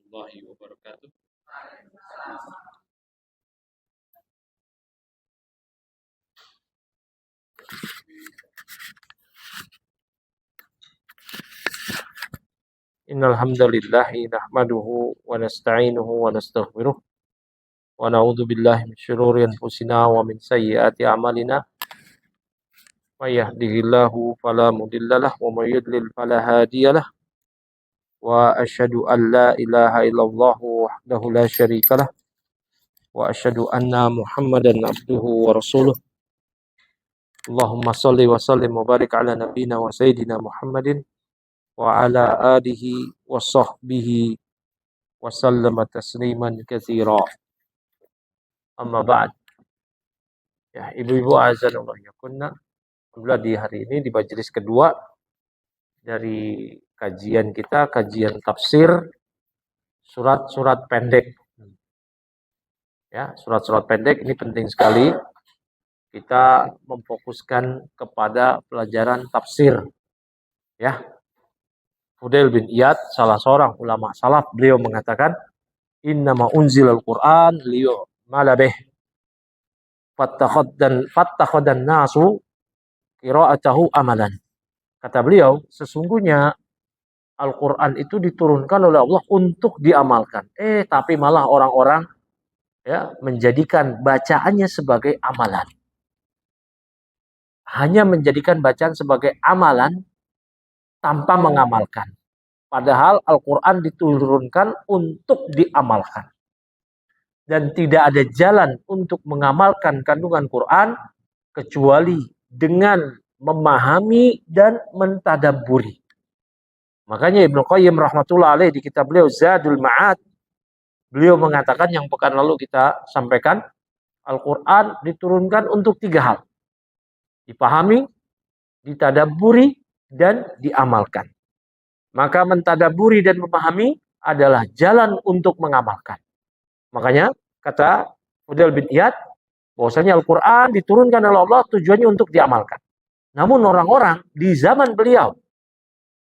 warahmatullahi wabarakatuh. Innal hamdalillah nahmaduhu wa nasta'inuhu wa nastaghfiruh wa na'udzu billahi min syururi anfusina wa min sayyiati a'malina. May yahdihillahu fala mudhillalah wa may yudlil fala hadiyalah. Wa asyhadu an la ilaha illallah wahdahu la syarikalah wa asyhadu anna Muhammadan abduhu wa rasuluh. Allahumma shalli wa sallim wa barik ala nabiyyina wa sayyidina Muhammadin wa ala alihi wa sahbihi wa sallama tasliman katsira. Amma ba'd. Ya, ibu-ibu azanullah yakunna. Alhamdulillah di hari ini di majelis kedua dari kajian kita, kajian tafsir surat-surat pendek. Ya, surat-surat pendek ini penting sekali. Kita memfokuskan kepada pelajaran tafsir. Ya. Fudail bin Iyad, salah seorang ulama salaf, beliau mengatakan, "Innama unzilal Qur'an liyu'mala bih." Fattakhaddan nasu qira'atahu amalan. Kata beliau, sesungguhnya Al-Quran itu diturunkan oleh Allah untuk diamalkan. Tapi malah orang-orang ya menjadikan bacaannya sebagai amalan. Hanya menjadikan bacaan sebagai amalan tanpa mengamalkan. Padahal Al-Quran diturunkan untuk diamalkan. Dan tidak ada jalan untuk mengamalkan kandungan Quran kecuali dengan memahami dan mentadabburi. Makanya Ibnu Qayyim rahmatullah alaih di kitab beliau Zadul Ma'ad, beliau mengatakan yang pekan lalu kita sampaikan, Al-Quran diturunkan untuk 3 hal. Dipahami, ditadabburi, dan diamalkan. Maka mentadabburi dan memahami adalah jalan untuk mengamalkan. Makanya kata Fudail bin Iyad, bahwasanya Al-Quran diturunkan oleh Allah tujuannya untuk diamalkan. Namun orang-orang di zaman beliau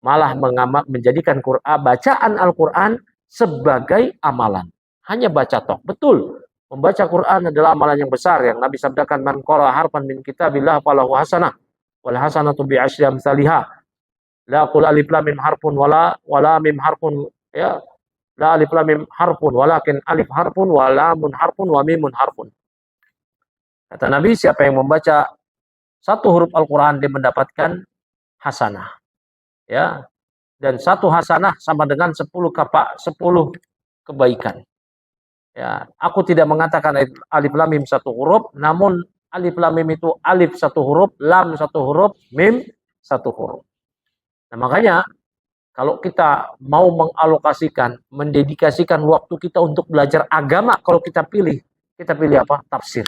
malah menjadikan bacaan Al-Quran sebagai amalan. Hanya baca tok. Betul, membaca Quran adalah amalan yang besar yang Nabi sabdakan, man qara'a harfan min kitabillah falahu hasanah wal hasanatu bi asyri amsalihah. La qul alif lam mim harfun wala mim harfun ya. La alif lam mim harfun walakin alif harfun wa lamun harfun wa mimun harfun. Kata Nabi, siapa yang membaca 1 huruf Al-Quran dia mendapatkan hasanah. Ya. Dan 1 hasanah sama dengan 10 kebaikan. Ya, aku tidak mengatakan alif lam mim 1 huruf, namun alif lam mim itu alif 1 huruf, lam 1 huruf, mim 1 huruf. Nah, makanya kalau kita mau mengalokasikan, mendedikasikan waktu kita untuk belajar agama, kalau kita pilih apa? Tafsir.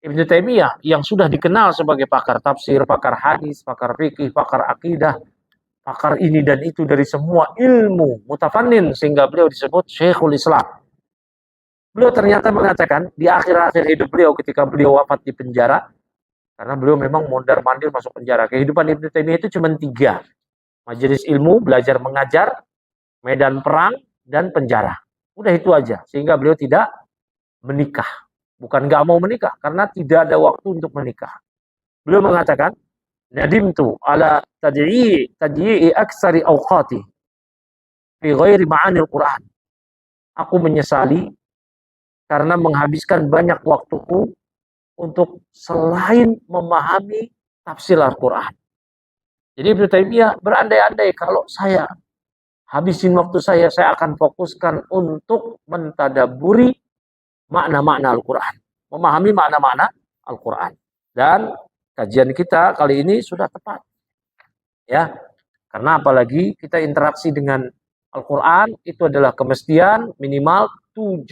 Ibnu Taimiyah yang sudah dikenal sebagai pakar tafsir, pakar hadis, pakar fikih, pakar akidah, pakar ini dan itu dari semua ilmu mutafannin, sehingga beliau disebut Syekhul Islam. Beliau ternyata mengatakan di akhir-akhir hidup beliau ketika beliau wafat di penjara, karena beliau memang mondar-mandir masuk penjara. Kehidupan Ibnu Taimiyah itu cuma 3. Majelis ilmu, belajar mengajar, medan perang, dan penjara. Udah itu aja. Sehingga beliau tidak menikah. Bukan nggak mau menikah, karena tidak ada waktu untuk menikah. Beliau mengatakan, nadimtu ala tadyi'i aksari awqati fi ghairi ma'anil Qur'an. Aku menyesali karena menghabiskan banyak waktuku untuk selain memahami tafsir Al-Quran. Jadi Ibnu Taimiyah berandai-andai kalau saya habisin waktu saya akan fokuskan untuk mentadabburi makna-makna Al-Quran. Memahami makna-makna Al-Quran. Dan kajian kita kali ini sudah tepat. Ya, karena apalagi kita interaksi dengan Al-Quran itu adalah kemestian minimal 17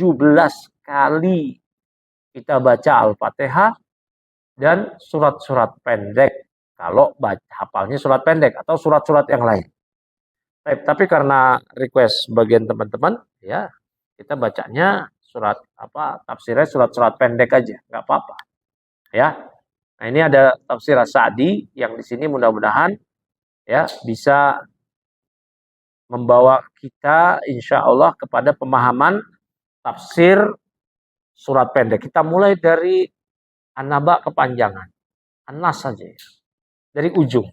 kali kita baca Al-Fatihah dan surat-surat pendek. Kalau hafalnya surat pendek atau surat-surat yang lain. Tapi karena request bagian teman-teman, ya kita bacanya tafsirnya surat-surat pendek aja, nggak apa-apa. Ya, nah ini ada tafsir As-Sa'di yang di sini mudah-mudahan ya bisa membawa kita insya Allah kepada pemahaman tafsir surat pendek. Kita mulai dari An-Naba kepanjangan. An-Nas saja ya. Dari ujung.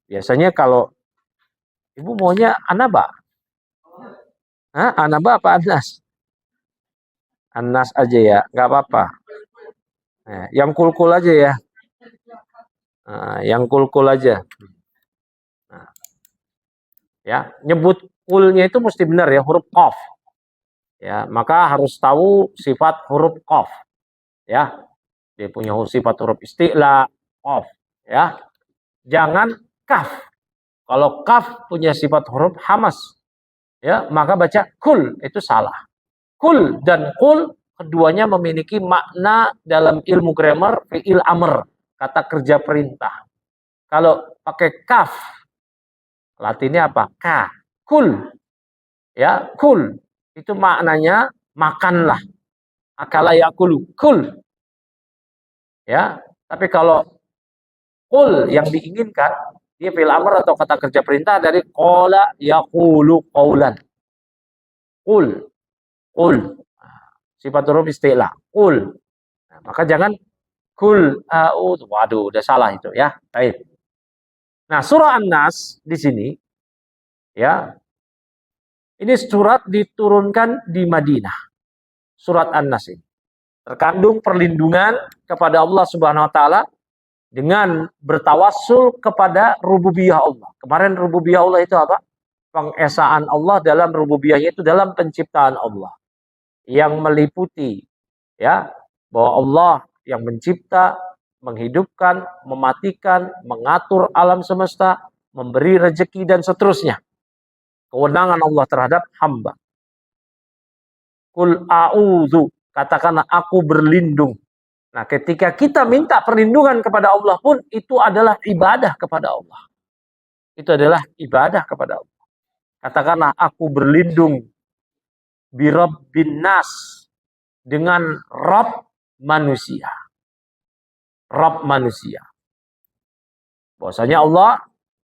Biasanya kalau ibu maunya An-Naba. Hah? An-Naba apa An-Nas? An-Nas aja ya, nggak apa-apa. Nah, yang kul-kul aja ya. Nah, yang kul-kul aja. Nah, ya, nyebut kulnya itu mesti benar ya, huruf qaf. Ya, maka harus tahu sifat huruf qaf. Ya, dia punya sifat huruf isti'la, qaf. Ya, jangan kaf. Kalau kaf punya sifat huruf hamas, ya, maka baca kul, itu salah. Kul dan kul keduanya memiliki makna dalam ilmu grammar fi'il amr, kata kerja perintah. Kalau pakai kaf, latinnya apa? Ka. Kul. Ya, kul. Itu maknanya makanlah. Akala yakulu. Kul. Ya, tapi kalau kul yang diinginkan, dia fi'il amr atau kata kerja perintah dari qala yaqulu qaulan. Kul. Kul. Sifat huruf istilah. Kul. Nah, maka jangan kul waduh, udah salah itu ya. Baik. Nah, surah An-Nas di sini ya. Ini surat diturunkan di Madinah. Surat An-Nas ini terkandung perlindungan kepada Allah Subhanahu wa taala dengan bertawassul kepada rububiyah Allah. Kemarin rububiyah Allah itu apa? Pengesaan Allah dalam rububiyahnya itu dalam penciptaan Allah. Yang meliputi ya bahwa Allah yang mencipta, menghidupkan, mematikan, mengatur alam semesta, memberi rezeki dan seterusnya. Kewenangan Allah terhadap hamba. Kul a'udzu, katakanlah aku berlindung. Nah, ketika kita minta perlindungan kepada Allah pun itu adalah ibadah kepada Allah. Itu adalah ibadah kepada Allah. Katakanlah aku berlindung birabbin nas, dengan Rabb manusia. Rabb manusia. Bahwasanya Allah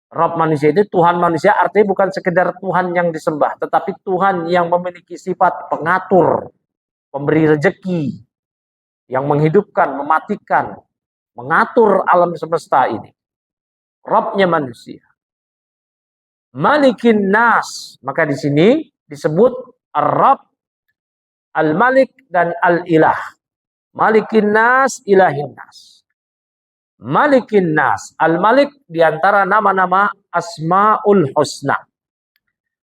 Rabb manusia itu Tuhan manusia, artinya bukan sekedar Tuhan yang disembah, tetapi Tuhan yang memiliki sifat pengatur, pemberi rezeki, yang menghidupkan, mematikan, mengatur alam semesta ini. Rabbnya manusia. Malikin nas, maka di sini disebut Ar-Rabb, Al-Malik dan Al-Ilah. Malikin nas, ilahin nas. Malikin nas, Al-Malik diantara nama-nama Asmaul Husna.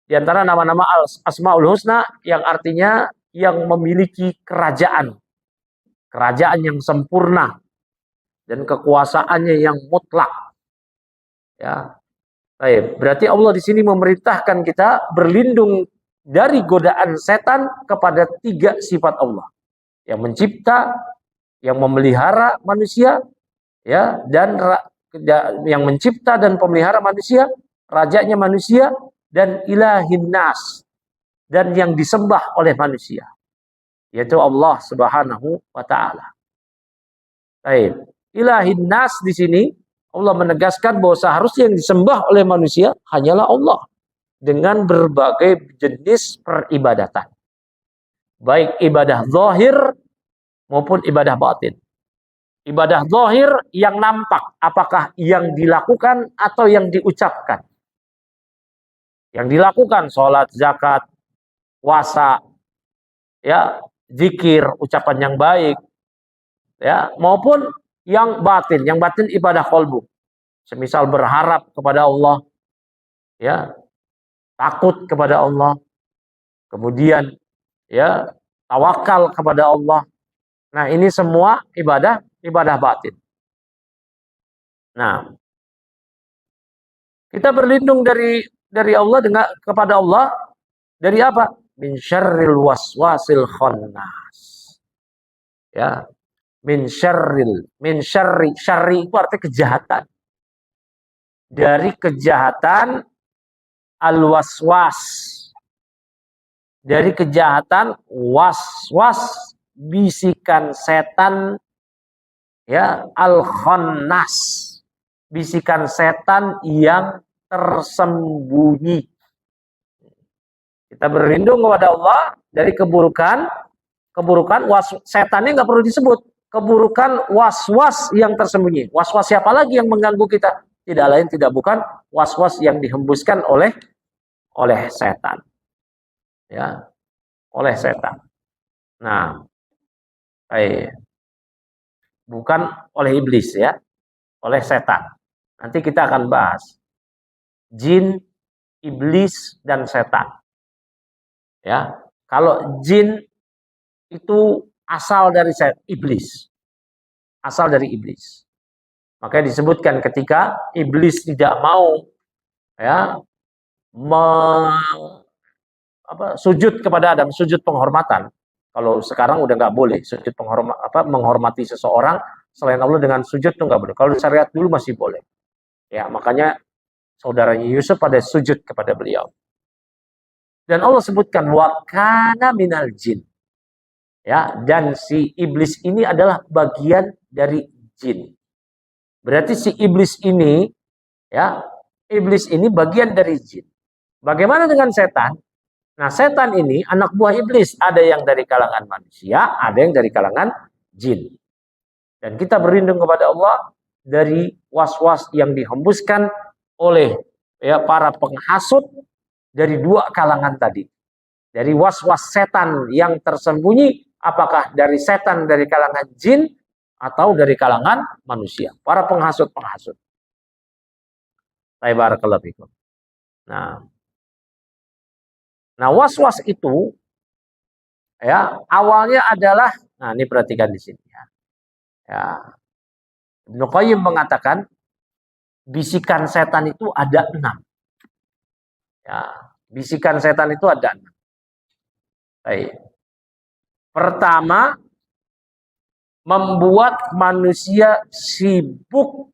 Di antara nama-nama Asmaul Husna yang artinya yang memiliki kerajaan. Kerajaan yang sempurna dan kekuasaannya yang mutlak. Ya. Baik, berarti Allah di sini memerintahkan kita berlindung dari godaan setan kepada 3 sifat Allah. Yang mencipta, yang memelihara manusia, ya, dan yang mencipta dan pemelihara manusia, rajanya manusia, dan ilahin nas, dan yang disembah oleh manusia, yaitu Allah Subhanahu wa taala. Baik, ilahin nas di sini Allah menegaskan bahwa seharusnya yang disembah oleh manusia hanyalah Allah dengan berbagai jenis peribadatan. Baik ibadah zahir maupun ibadah batin. Ibadah zahir yang nampak, apakah yang dilakukan atau yang diucapkan. Yang dilakukan sholat, zakat, puasa, ya, zikir, ucapan yang baik, ya, maupun yang batin ibadah qalbu. Semisal berharap kepada Allah, ya, takut kepada Allah, kemudian ya, tawakal kepada Allah. Nah, ini semua ibadah batin. Nah, kita berlindung dari Allah kepada Allah dari apa? Min syarril waswasil khannas. Ya, min syarri itu artinya kejahatan. Dari kejahatan al-waswas. Dari kejahatan waswas, bisikan setan, ya, al-khannas, bisikan setan yang tersembunyi. Kita berlindung kepada Allah dari keburukan, setannya nggak perlu disebut. Keburukan was-was yang tersembunyi. Was-was siapa lagi yang mengganggu kita? Tidak lain tidak bukan was-was yang dihembuskan oleh setan. Ya, oleh setan. Nah, bukan oleh iblis ya, oleh setan. Nanti kita akan bahas jin, iblis, dan setan. Ya, kalau jin itu asal dari iblis, asal dari iblis. Makanya disebutkan ketika iblis tidak mau ya sujud kepada Adam, sujud penghormatan. Kalau sekarang udah nggak boleh sujud menghormati seseorang selain Allah dengan sujud itu nggak boleh. Kalau di syariat dulu masih boleh. Ya, makanya saudaranya Yusuf pada sujud kepada beliau. Dan Allah sebutkan wakana minal jin. Ya, dan si iblis ini adalah bagian dari jin. Berarti si iblis ini ya, iblis ini bagian dari jin. Bagaimana dengan setan? Nah, setan ini anak buah iblis, ada yang dari kalangan manusia, ada yang dari kalangan jin. Dan kita berlindung kepada Allah dari was-was yang dihembuskan oleh ya para penghasut dari dua kalangan tadi. Dari was-was setan yang tersembunyi, apakah dari setan dari kalangan jin atau dari kalangan manusia, para penghasut-penghasut. Barakallahu fikum. Nah, was-was itu ya awalnya adalah, nah ini perhatikan di sini ya. Ya, Ibnu Qayyim mengatakan bisikan setan itu ada 6. Ya, bisikan setan itu ada 6. Baik. Pertama, membuat manusia sibuk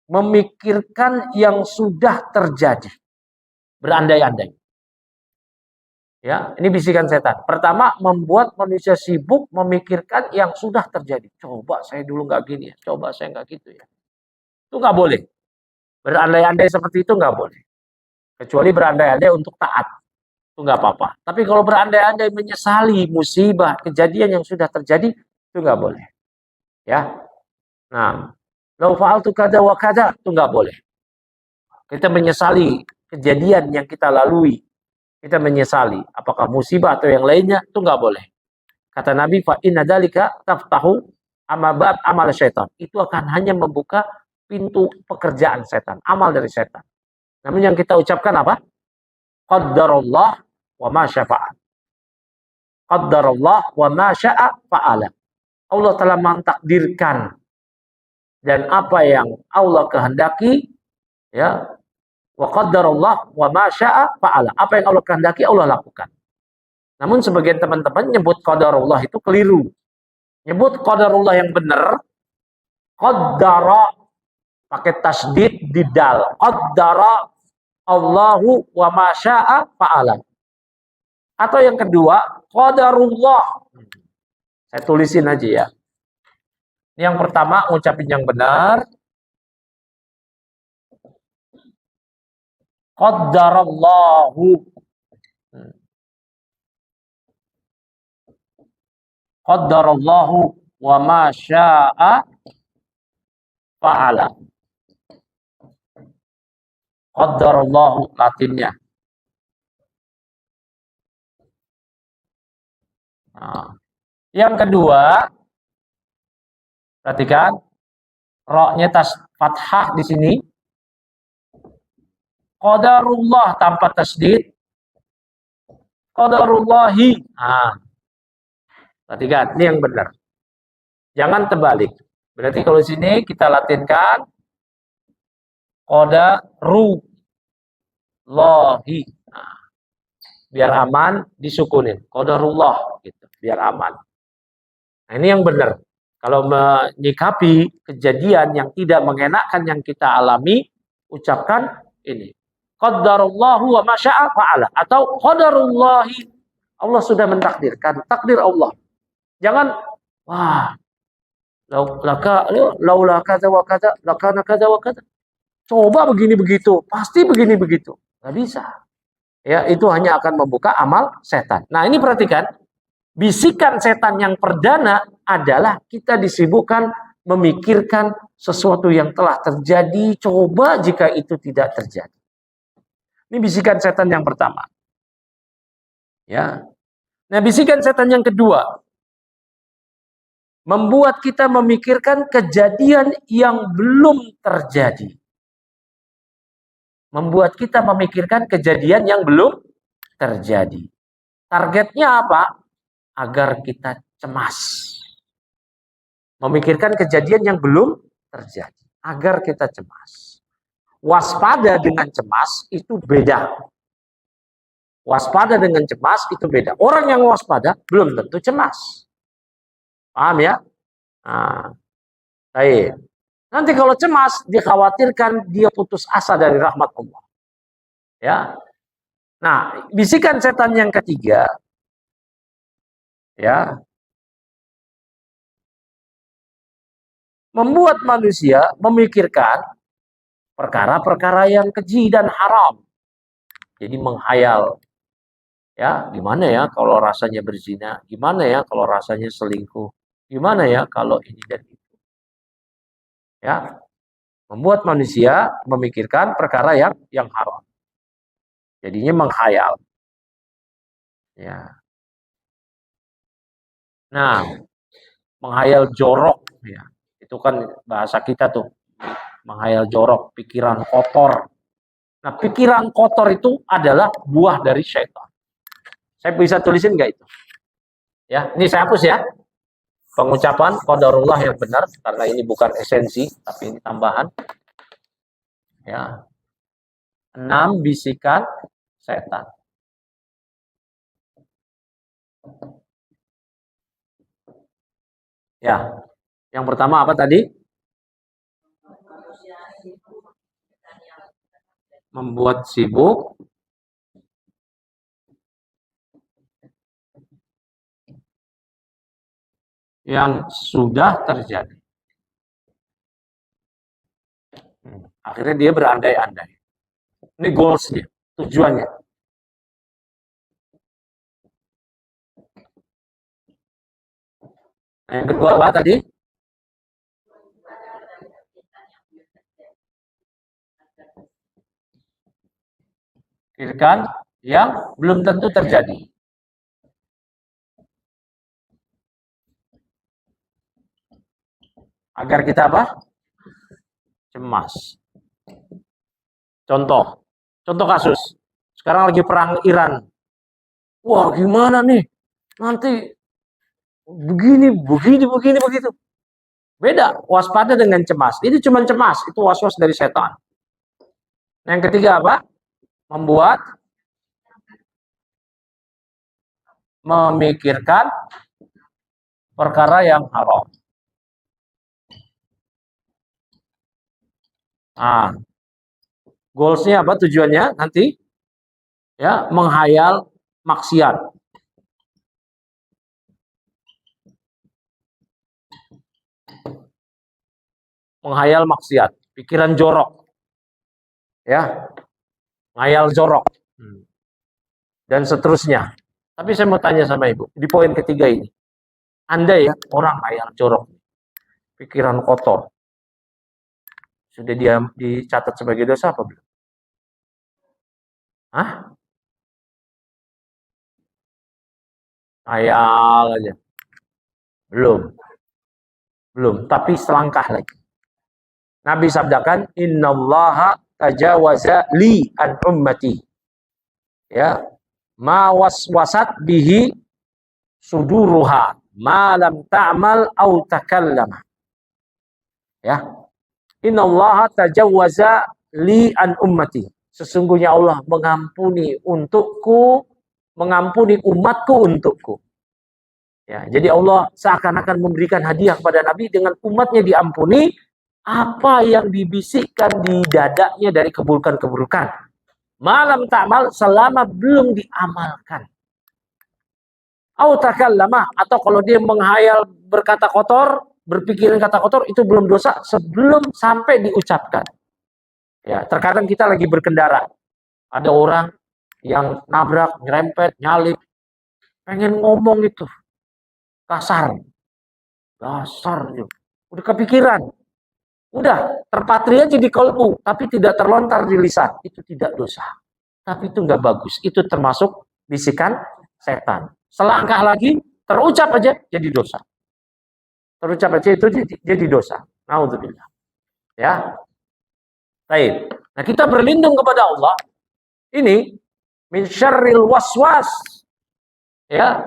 memikirkan yang sudah terjadi, berandai-andai. Ya, ini bisikan setan. Pertama, membuat manusia sibuk memikirkan yang sudah terjadi. Coba saya dulu nggak gini ya, coba saya nggak gitu ya. Itu nggak boleh. Berandai-andai seperti itu nggak boleh. Kecuali berandai-andai untuk taat. Itu nggak apa-apa. Tapi kalau berandai-andai menyesali musibah, kejadian yang sudah terjadi, itu nggak boleh. Ya. Nah, lau fa'altu kada wa kada, itu nggak boleh. Kita menyesali kejadian yang kita lalui. Kita menyesali, apakah musibah atau yang lainnya, itu nggak boleh. Kata Nabi, fa inna dzalika taftahu amabat amal syaitan. Itu akan hanya membuka pintu pekerjaan setan, amal dari setan. Namun yang kita ucapkan apa? Qaddarullah wa ma syafa'al. Qaddarullah wa ma sya'a fa'ala. Allah telah mentakdirkan dan apa yang Allah kehendaki ya, wa qaddarullah wa ma sya'a fa'ala. Apa yang Allah kehendaki Allah lakukan. Namun sebagian teman-teman nyebut qadarullah itu keliru. Nyebut qadarullah yang benar qaddara pakai tasdid di dal. Qaddara Allahu wa ma sya'a fa'ala. Atau yang kedua qadarullah. Saya tulisin aja ya. Ini yang pertama ngucapin yang benar. Qaddarallahu. Qaddarallahu wa ma sya'a fa'ala. Qaddarallahu Latinnya. Nah, yang kedua, perhatikan ro-nya fathah di sini. Qadarullah tanpa tasdid. Qadarullahi. Nah, perhatikan, ini yang benar. Jangan terbalik. Berarti kalau sini kita latinkan qadarullahi. Nah, biar aman disukunin. Qadarullah gitu, biar aman. Nah, ini yang benar. Kalau menyikapi kejadian yang tidak mengenakan yang kita alami, ucapkan ini. Qaddarullahu wa ma sya'a fa'ala. Atau qadarullahi. Allah sudah mentakdirkan. Takdir Allah. Jangan, wah, laula kada wa kada, lakana kada wa kada. Coba begini begitu. Pasti begini begitu. Nggak bisa. Ya, itu hanya akan membuka amal setan. Nah, ini perhatikan, bisikan setan yang perdana adalah kita disibukkan memikirkan sesuatu yang telah terjadi, coba jika itu tidak terjadi. Ini bisikan setan yang pertama. Ya. Nah, bisikan setan yang kedua membuat kita memikirkan kejadian yang belum terjadi. Membuat kita memikirkan kejadian yang belum terjadi. Targetnya apa? Agar kita cemas. Memikirkan kejadian yang belum terjadi. Agar kita cemas. Waspada dengan cemas itu beda. Waspada dengan cemas itu beda. Orang yang waspada belum tentu cemas. Paham ya? Nah, baik. Nanti kalau cemas, dikhawatirkan dia putus asa dari rahmat Allah. Ya. Nah, bisikan setan yang ketiga, ya, membuat manusia memikirkan perkara-perkara yang keji dan haram. Jadi menghayal, ya, gimana ya kalau rasanya berzina, gimana ya kalau rasanya selingkuh, gimana ya kalau ini dan itu. Ya, membuat manusia memikirkan perkara yang haram. Jadinya menghayal. Ya. Nah, menghayal jorok, ya. Itu kan bahasa kita tuh, menghayal jorok, pikiran kotor. Nah, pikiran kotor itu adalah buah dari syaitan. Saya bisa tulisin nggak itu? Ya, ini saya hapus ya. Pengucapan qadarullah yang benar, karena ini bukan esensi, tapi ini tambahan. Ya. 6 bisikan setan. Ya, yang pertama apa tadi? Membuat sibuk yang sudah terjadi. Akhirnya dia berandai-andai. Ini goals dia, tujuannya. Nah, yang kedua apa tadi? Pikirkan yang belum tentu terjadi. Agar kita apa? Cemas. Contoh kasus. Sekarang lagi perang Iran. Wah, gimana nih? Nanti begini, begitu. Beda, waspada dengan cemas. Ini cuma cemas, itu was-was dari setan. Yang ketiga apa? Membuat memikirkan perkara yang haram. Nah, goalsnya apa? Tujuannya nanti ya menghayal maksiat. Menghayal maksiat, pikiran jorok. Ya. Menghayal jorok. Dan seterusnya. Tapi saya mau tanya sama Ibu, di poin ketiga ini. Anda ya, orang hayal jorok. Pikiran kotor. Sudah dia dicatat sebagai dosa apa belum? Hah? Hayal aja. Belum. Tapi selangkah lagi. Nabi sabdakan, innallaha tajawaza li an ummati. Ya. Ma waswasat bihi suduruha ma lam ta'mal au takallama. Ya. Innallaha tajawaza li an ummati. Sesungguhnya Allah mengampuni untukku, mengampuni umatku untukku. Ya, jadi Allah seakan-akan memberikan hadiah kepada Nabi dengan umatnya diampuni apa yang dibisikkan di dadanya dari keburukan-keburukan. Malam ta'mal selama belum diamalkan. Au takallama, atau kalau dia menghayal berkata kotor, berpikiran kata kotor, itu belum dosa sebelum sampai diucapkan. Ya, terkadang kita lagi berkendara. Ada orang yang nabrak, nyerempet, nyalip, pengen ngomong itu kasar, dasar, udah kepikiran, udah terpatri aja di kalbu, tapi tidak terlontar di lisan, itu tidak dosa. Tapi itu nggak bagus, itu termasuk bisikan setan. Selangkah lagi, terucap aja jadi dosa. Terucap aja itu jadi dosa. Naudzubillah. Ya, baik. Nah, kita berlindung kepada Allah ini min syarril waswas, ya,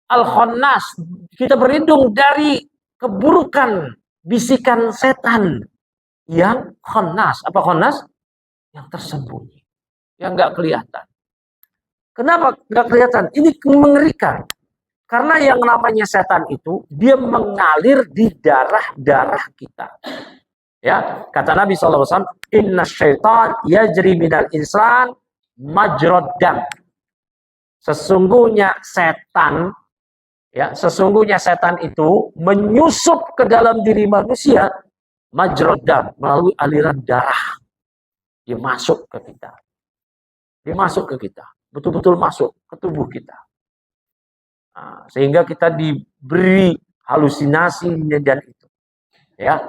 al khannas. Kita berlindung dari keburukan bisikan setan yang khannas. Apa khannas? Yang tersembunyi, yang nggak kelihatan. Kenapa nggak kelihatan? Ini mengerikan. Karena yang namanya setan itu, dia mengalir di darah-darah kita. Ya, kata Nabi SAW, inna syaitan yajri minal insan majrad dam. Sesungguhnya setan itu menyusup ke dalam diri manusia majrad dam, melalui aliran darah. Dia masuk ke kita. Dia masuk ke kita. Betul-betul masuk ke tubuh kita. Nah, sehingga kita diberi halusinasi dan itu. Ya,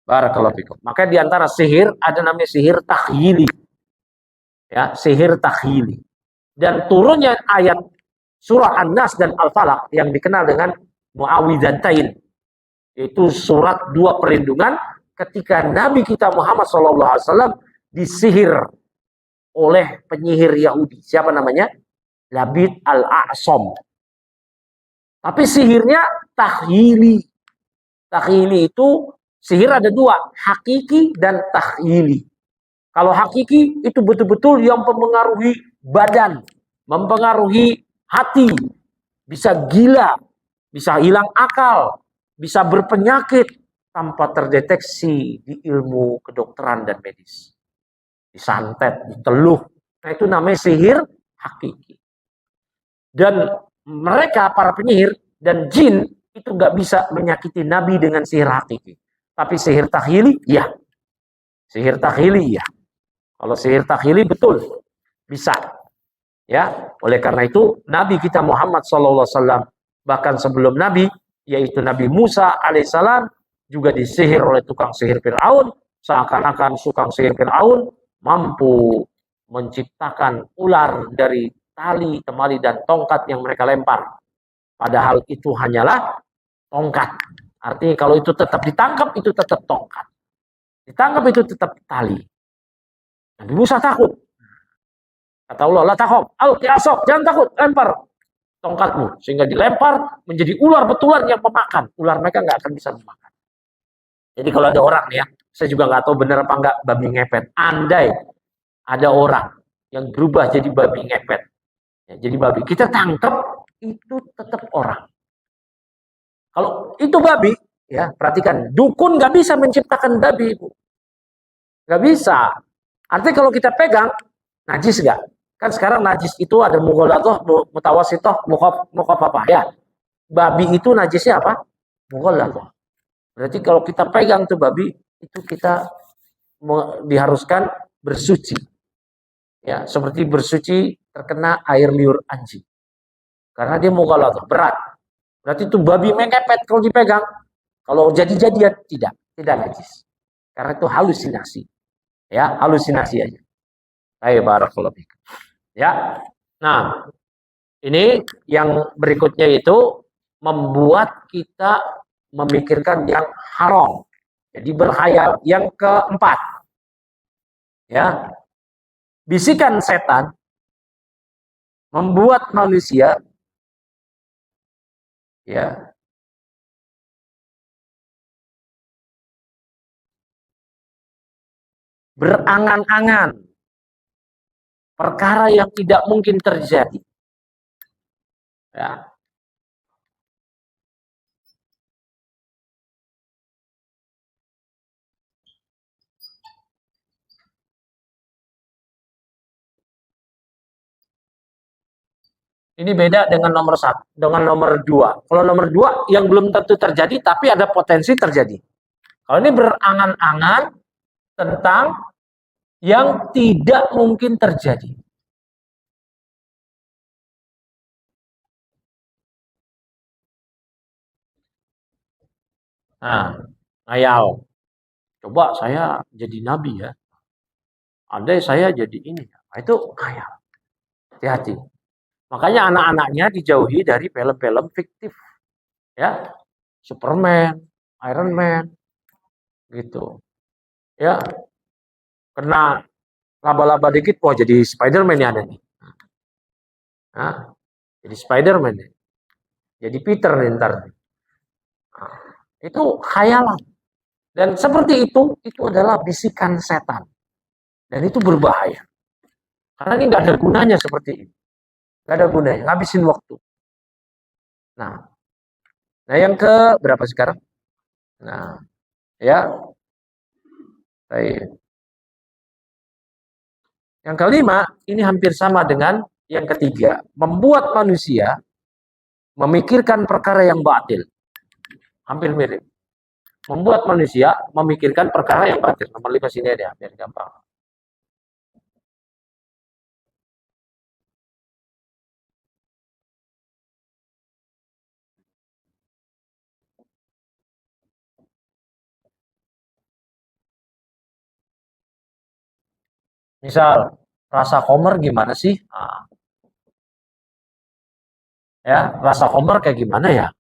barakallahu fikum. Maka di antara sihir ada namanya sihir takhyili. Ya, sihir takhyili. Dan turunnya ayat surah An-Nas dan Al-Falaq yang dikenal dengan Muawwidzatain. Itu surat 2 perlindungan ketika Nabi kita Muhammad SAW disihir oleh penyihir Yahudi. Siapa namanya? Labid al-A'sam. Tapi sihirnya takhyili. Takhyili itu sihir ada 2, hakiki dan takhyili. Kalau hakiki itu betul-betul yang mempengaruhi badan, mempengaruhi hati, bisa gila, bisa hilang akal, bisa berpenyakit tanpa terdeteksi di ilmu kedokteran dan medis. Disantet, diteluh. Nah, itu namanya sihir hakiki. Dan mereka, para penyihir dan jin, itu nggak bisa menyakiti Nabi dengan sihir hakiki. Tapi sihir takhyili, ya. Sihir takhyili, ya. Kalau sihir takhyili betul, bisa. Ya, oleh karena itu Nabi kita Muhammad SAW, bahkan sebelum Nabi, yaitu Nabi Musa alaihissalam, juga disihir oleh tukang sihir Fir'aun. Seakan-akan tukang sihir Fir'aun mampu menciptakan ular dari tali, temali, dan tongkat yang mereka lempar. Padahal itu hanyalah tongkat. Artinya kalau itu tetap ditangkap, itu tetap tongkat. Ditangkap itu tetap tali. Nabi Musa takut. Kata Allah, la takhaf, alqi asok, jangan takut, lempar tongkatmu. Sehingga dilempar menjadi ular betulan yang memakan. Ular mereka nggak akan bisa memakan. Jadi kalau ada orang ya, saya juga nggak tahu benar apa nggak babi ngepet. Andai ada orang yang berubah jadi babi ngepet, ya, jadi babi, kita tangkap, itu tetap orang. Kalau itu babi, ya perhatikan, dukun nggak bisa menciptakan babi, Ibu. Nggak bisa. Artinya kalau kita pegang, najis nggak? Kan sekarang najis itu ada mughaladzah, mutawasithah, mukhafafah, ya. Babi itu najisnya apa? Mughaladzah. Berarti kalau kita pegang tuh babi, itu kita diharuskan bersuci. Ya, seperti bersuci terkena air liur anjing. Karena dia mughaladzah, berat. Berarti itu babi mengepet kalau dipegang. Kalau jadi-jadian tidak najis. Karena itu halusinasi. Ya, halusinasi aja. Ayo barakallahu fikum. Ya. Nah, ini yang berikutnya itu membuat kita memikirkan yang haram. Jadi berkhayal. Yang keempat, ya, bisikan setan membuat manusia, ya, berangan-angan perkara yang tidak mungkin terjadi. Ya. Ini beda dengan nomor 1, dengan nomor 2. Kalau nomor 2 yang belum tentu terjadi tapi ada potensi terjadi. Kalau ini berangan-angan tentang yang tidak mungkin terjadi. Nah, ngayal. Coba saya jadi nabi ya. Andai saya jadi ini. Nah, itu ngayal. Hati-hati. Makanya anak-anaknya dijauhi dari film-film fiktif. Ya, Superman, Iron Man, gitu. Ya, kena laba-laba dikit, wah jadi Spider-Man ya ada nih. Nah, jadi Spider-Man ya. Jadi Peter nih ntar. Nah, itu khayalan. Dan seperti itu adalah bisikan setan. Dan itu berbahaya. Karena ini nggak ada gunanya seperti ini. Nggak ada gunanya, ngabisin waktu. Nah, nah yang ke berapa sekarang? Nah, ya, baik. Yang kelima, ini hampir sama dengan yang ketiga. Membuat manusia memikirkan perkara yang batil. Hampir mirip. Membuat manusia memikirkan perkara yang batil. Nomor 5 sini ada, biar gampang. Misal, rasa Homer gimana sih? Nah, ya, rasa Homer kayak gimana ya?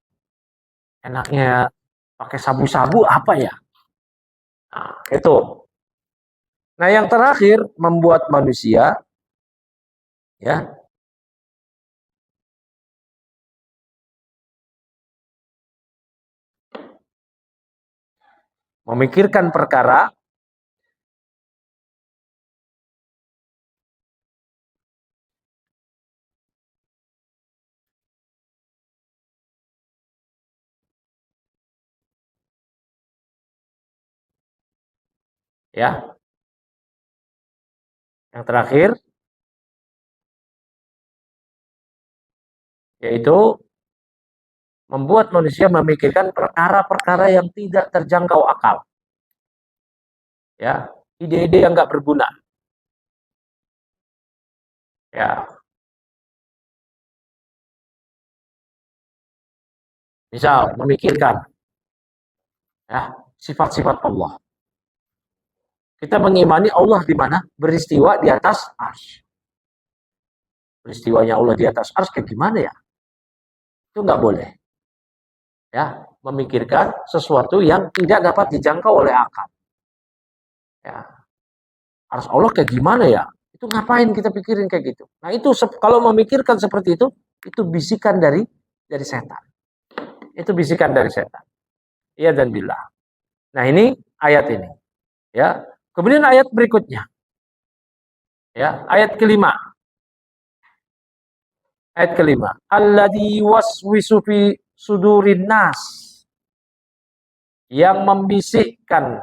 Enaknya pakai sabu-sabu apa ya? Nah, itu. Nah, yang terakhir membuat manusia ya memikirkan perkara ya. Yang terakhir yaitu membuat manusia memikirkan perkara-perkara yang tidak terjangkau akal. Ya, ide-ide yang nggak berguna. Ya, misal memikirkan ya sifat-sifat Allah. Kita mengimani Allah di mana? Beristiwa di atas ars. Peristiwanya Allah di atas ars kayak gimana ya? Itu nggak boleh. Ya, memikirkan sesuatu yang tidak dapat dijangkau oleh akal. Ya, ars Allah kayak gimana ya? Itu ngapain kita pikirin kayak gitu? Nah itu kalau memikirkan seperti itu bisikan dari setan. Itu bisikan dari setan. Iya dan billah. Nah ini ayat ini. Ya. Kemudian ayat berikutnya. Ya, ayat kelima. Ayat kelima. Alladzi waswisu fi sudurin nas. Yang membisikkan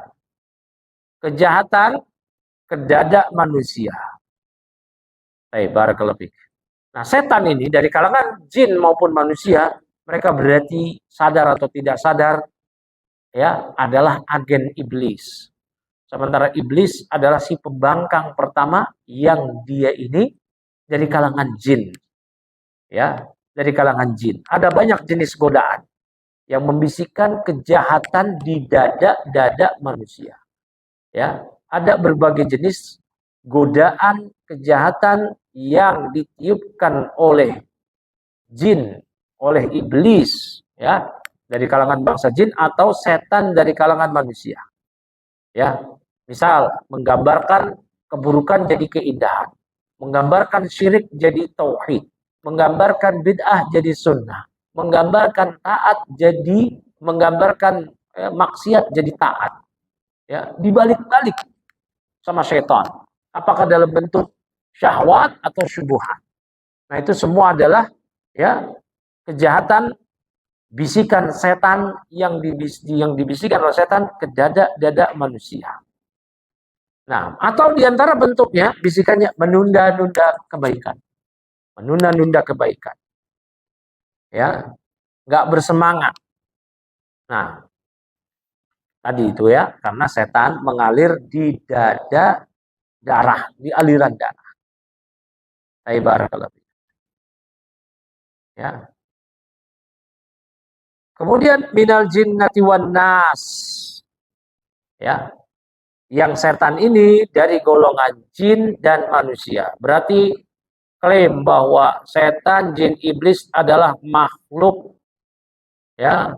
kejahatan ke dada manusia. Barakallahu fiik. Nah, setan ini dari kalangan jin maupun manusia, mereka berarti sadar atau tidak sadar ya adalah agen iblis. Sementara iblis adalah si pembangkang pertama yang dia ini dari kalangan jin. Ya, dari kalangan jin. Ada banyak jenis godaan yang membisikkan kejahatan di dada-dada manusia. Ya, ada berbagai jenis godaan kejahatan yang ditiupkan oleh jin, oleh iblis, ya, dari kalangan bangsa jin atau setan dari kalangan manusia. Ya, misal menggambarkan keburukan jadi keindahan, menggambarkan syirik jadi tauhid, menggambarkan bid'ah jadi sunnah, menggambarkan taat jadi menggambarkan maksiat jadi taat. Ya, dibalik-balik sama setan. Apakah dalam bentuk syahwat atau syubhat. Nah, itu semua adalah ya kejahatan bisikan setan yang dibisikkan oleh setan ke dada-dada manusia. Nah, atau diantara bentuknya bisikannya menunda-nunda kebaikan, menunda-nunda kebaikan, ya, nggak bersemangat. Nah, tadi itu ya, karena setan mengalir di dada darah, di aliran darah. Saya. Ya, kemudian, ya, Kemudian minal jinnati wan nas. Ya. Yang setan ini dari golongan jin dan manusia. Berarti klaim bahwa setan, jin, iblis adalah makhluk, ya,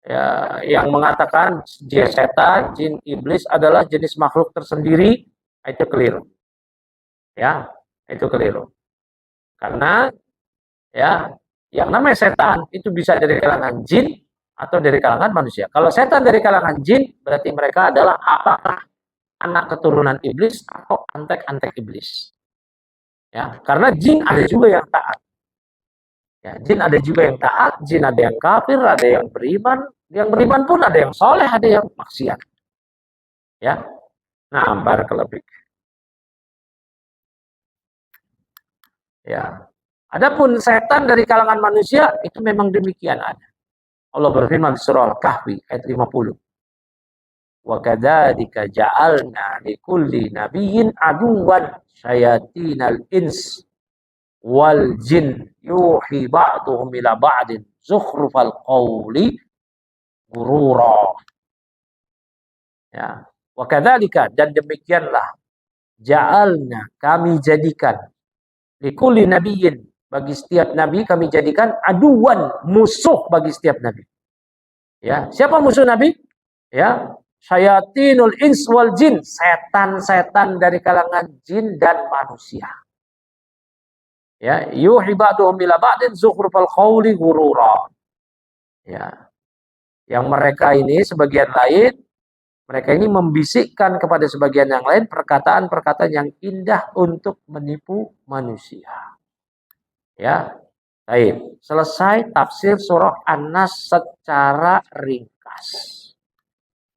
ya, yang mengatakan setan, jin, iblis adalah jenis makhluk tersendiri, itu keliru. Ya, itu keliru. Karena ya, yang namanya setan itu bisa dari kalangan jin atau dari kalangan manusia. Kalau setan dari kalangan jin, berarti mereka adalah apakah anak keturunan iblis atau antek-antek iblis. Ya, karena jin ada juga yang taat. Ya, jin ada juga yang taat, jin ada yang kafir, ada yang beriman. Yang beriman pun ada yang soleh, ada yang maksiat. Ya, nah, barakallahu. Ya, adapun setan dari kalangan manusia itu memang demikian ada. Allah berfirman di surah Al-Kahfi ayat 50. Wa kadzalika ja'alna likulli nabiyyin aduwwan syayatinal ins wal jin yuhi ba'duhum ila ba'din zukhrufal qawli gurura. Ya. Wa kadzalika, dan demikianlah ja'alna, kami jadikan likulli nabiyyin, bagi setiap nabi kami jadikan aduan, musuh bagi setiap nabi. Ya, siapa musuh nabi? Ya, syayatinul ins wal jin, setan-setan dari kalangan jin dan manusia. Ya, yuhi ba'duhum ila ba'din zukhrufal qawli gurura. Ya. Yang mereka ini sebagian lain, mereka ini membisikkan kepada sebagian yang lain perkataan-perkataan yang indah untuk menipu manusia. Ya. Baik, selesai tafsir surah An-Nas secara ringkas.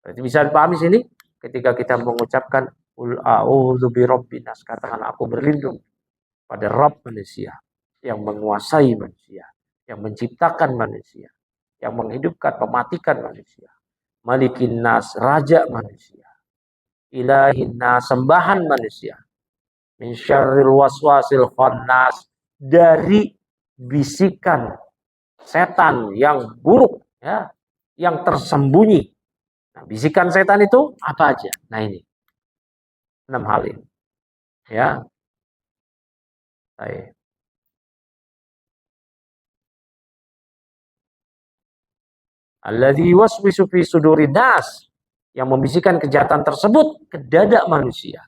Berarti bisa dipahami sini ketika kita mengucapkan qul a'udzu birabbin nas, katakan aku berlindung pada Rabb manusia yang menguasai manusia, yang menciptakan manusia, yang menghidupkan, mematikan manusia. Malikin nas, raja manusia. Ilahin nas, sembahan manusia. Min syarril waswasil khannas, dari bisikan setan yang buruk, ya, yang tersembunyi. Nah, bisikan setan itu apa aja? Nah, ini 6 hal ini. Ya. Baik. Alladzi waswisu fi sudurin nas, yang membisikkan kejahatan tersebut ke dada manusia.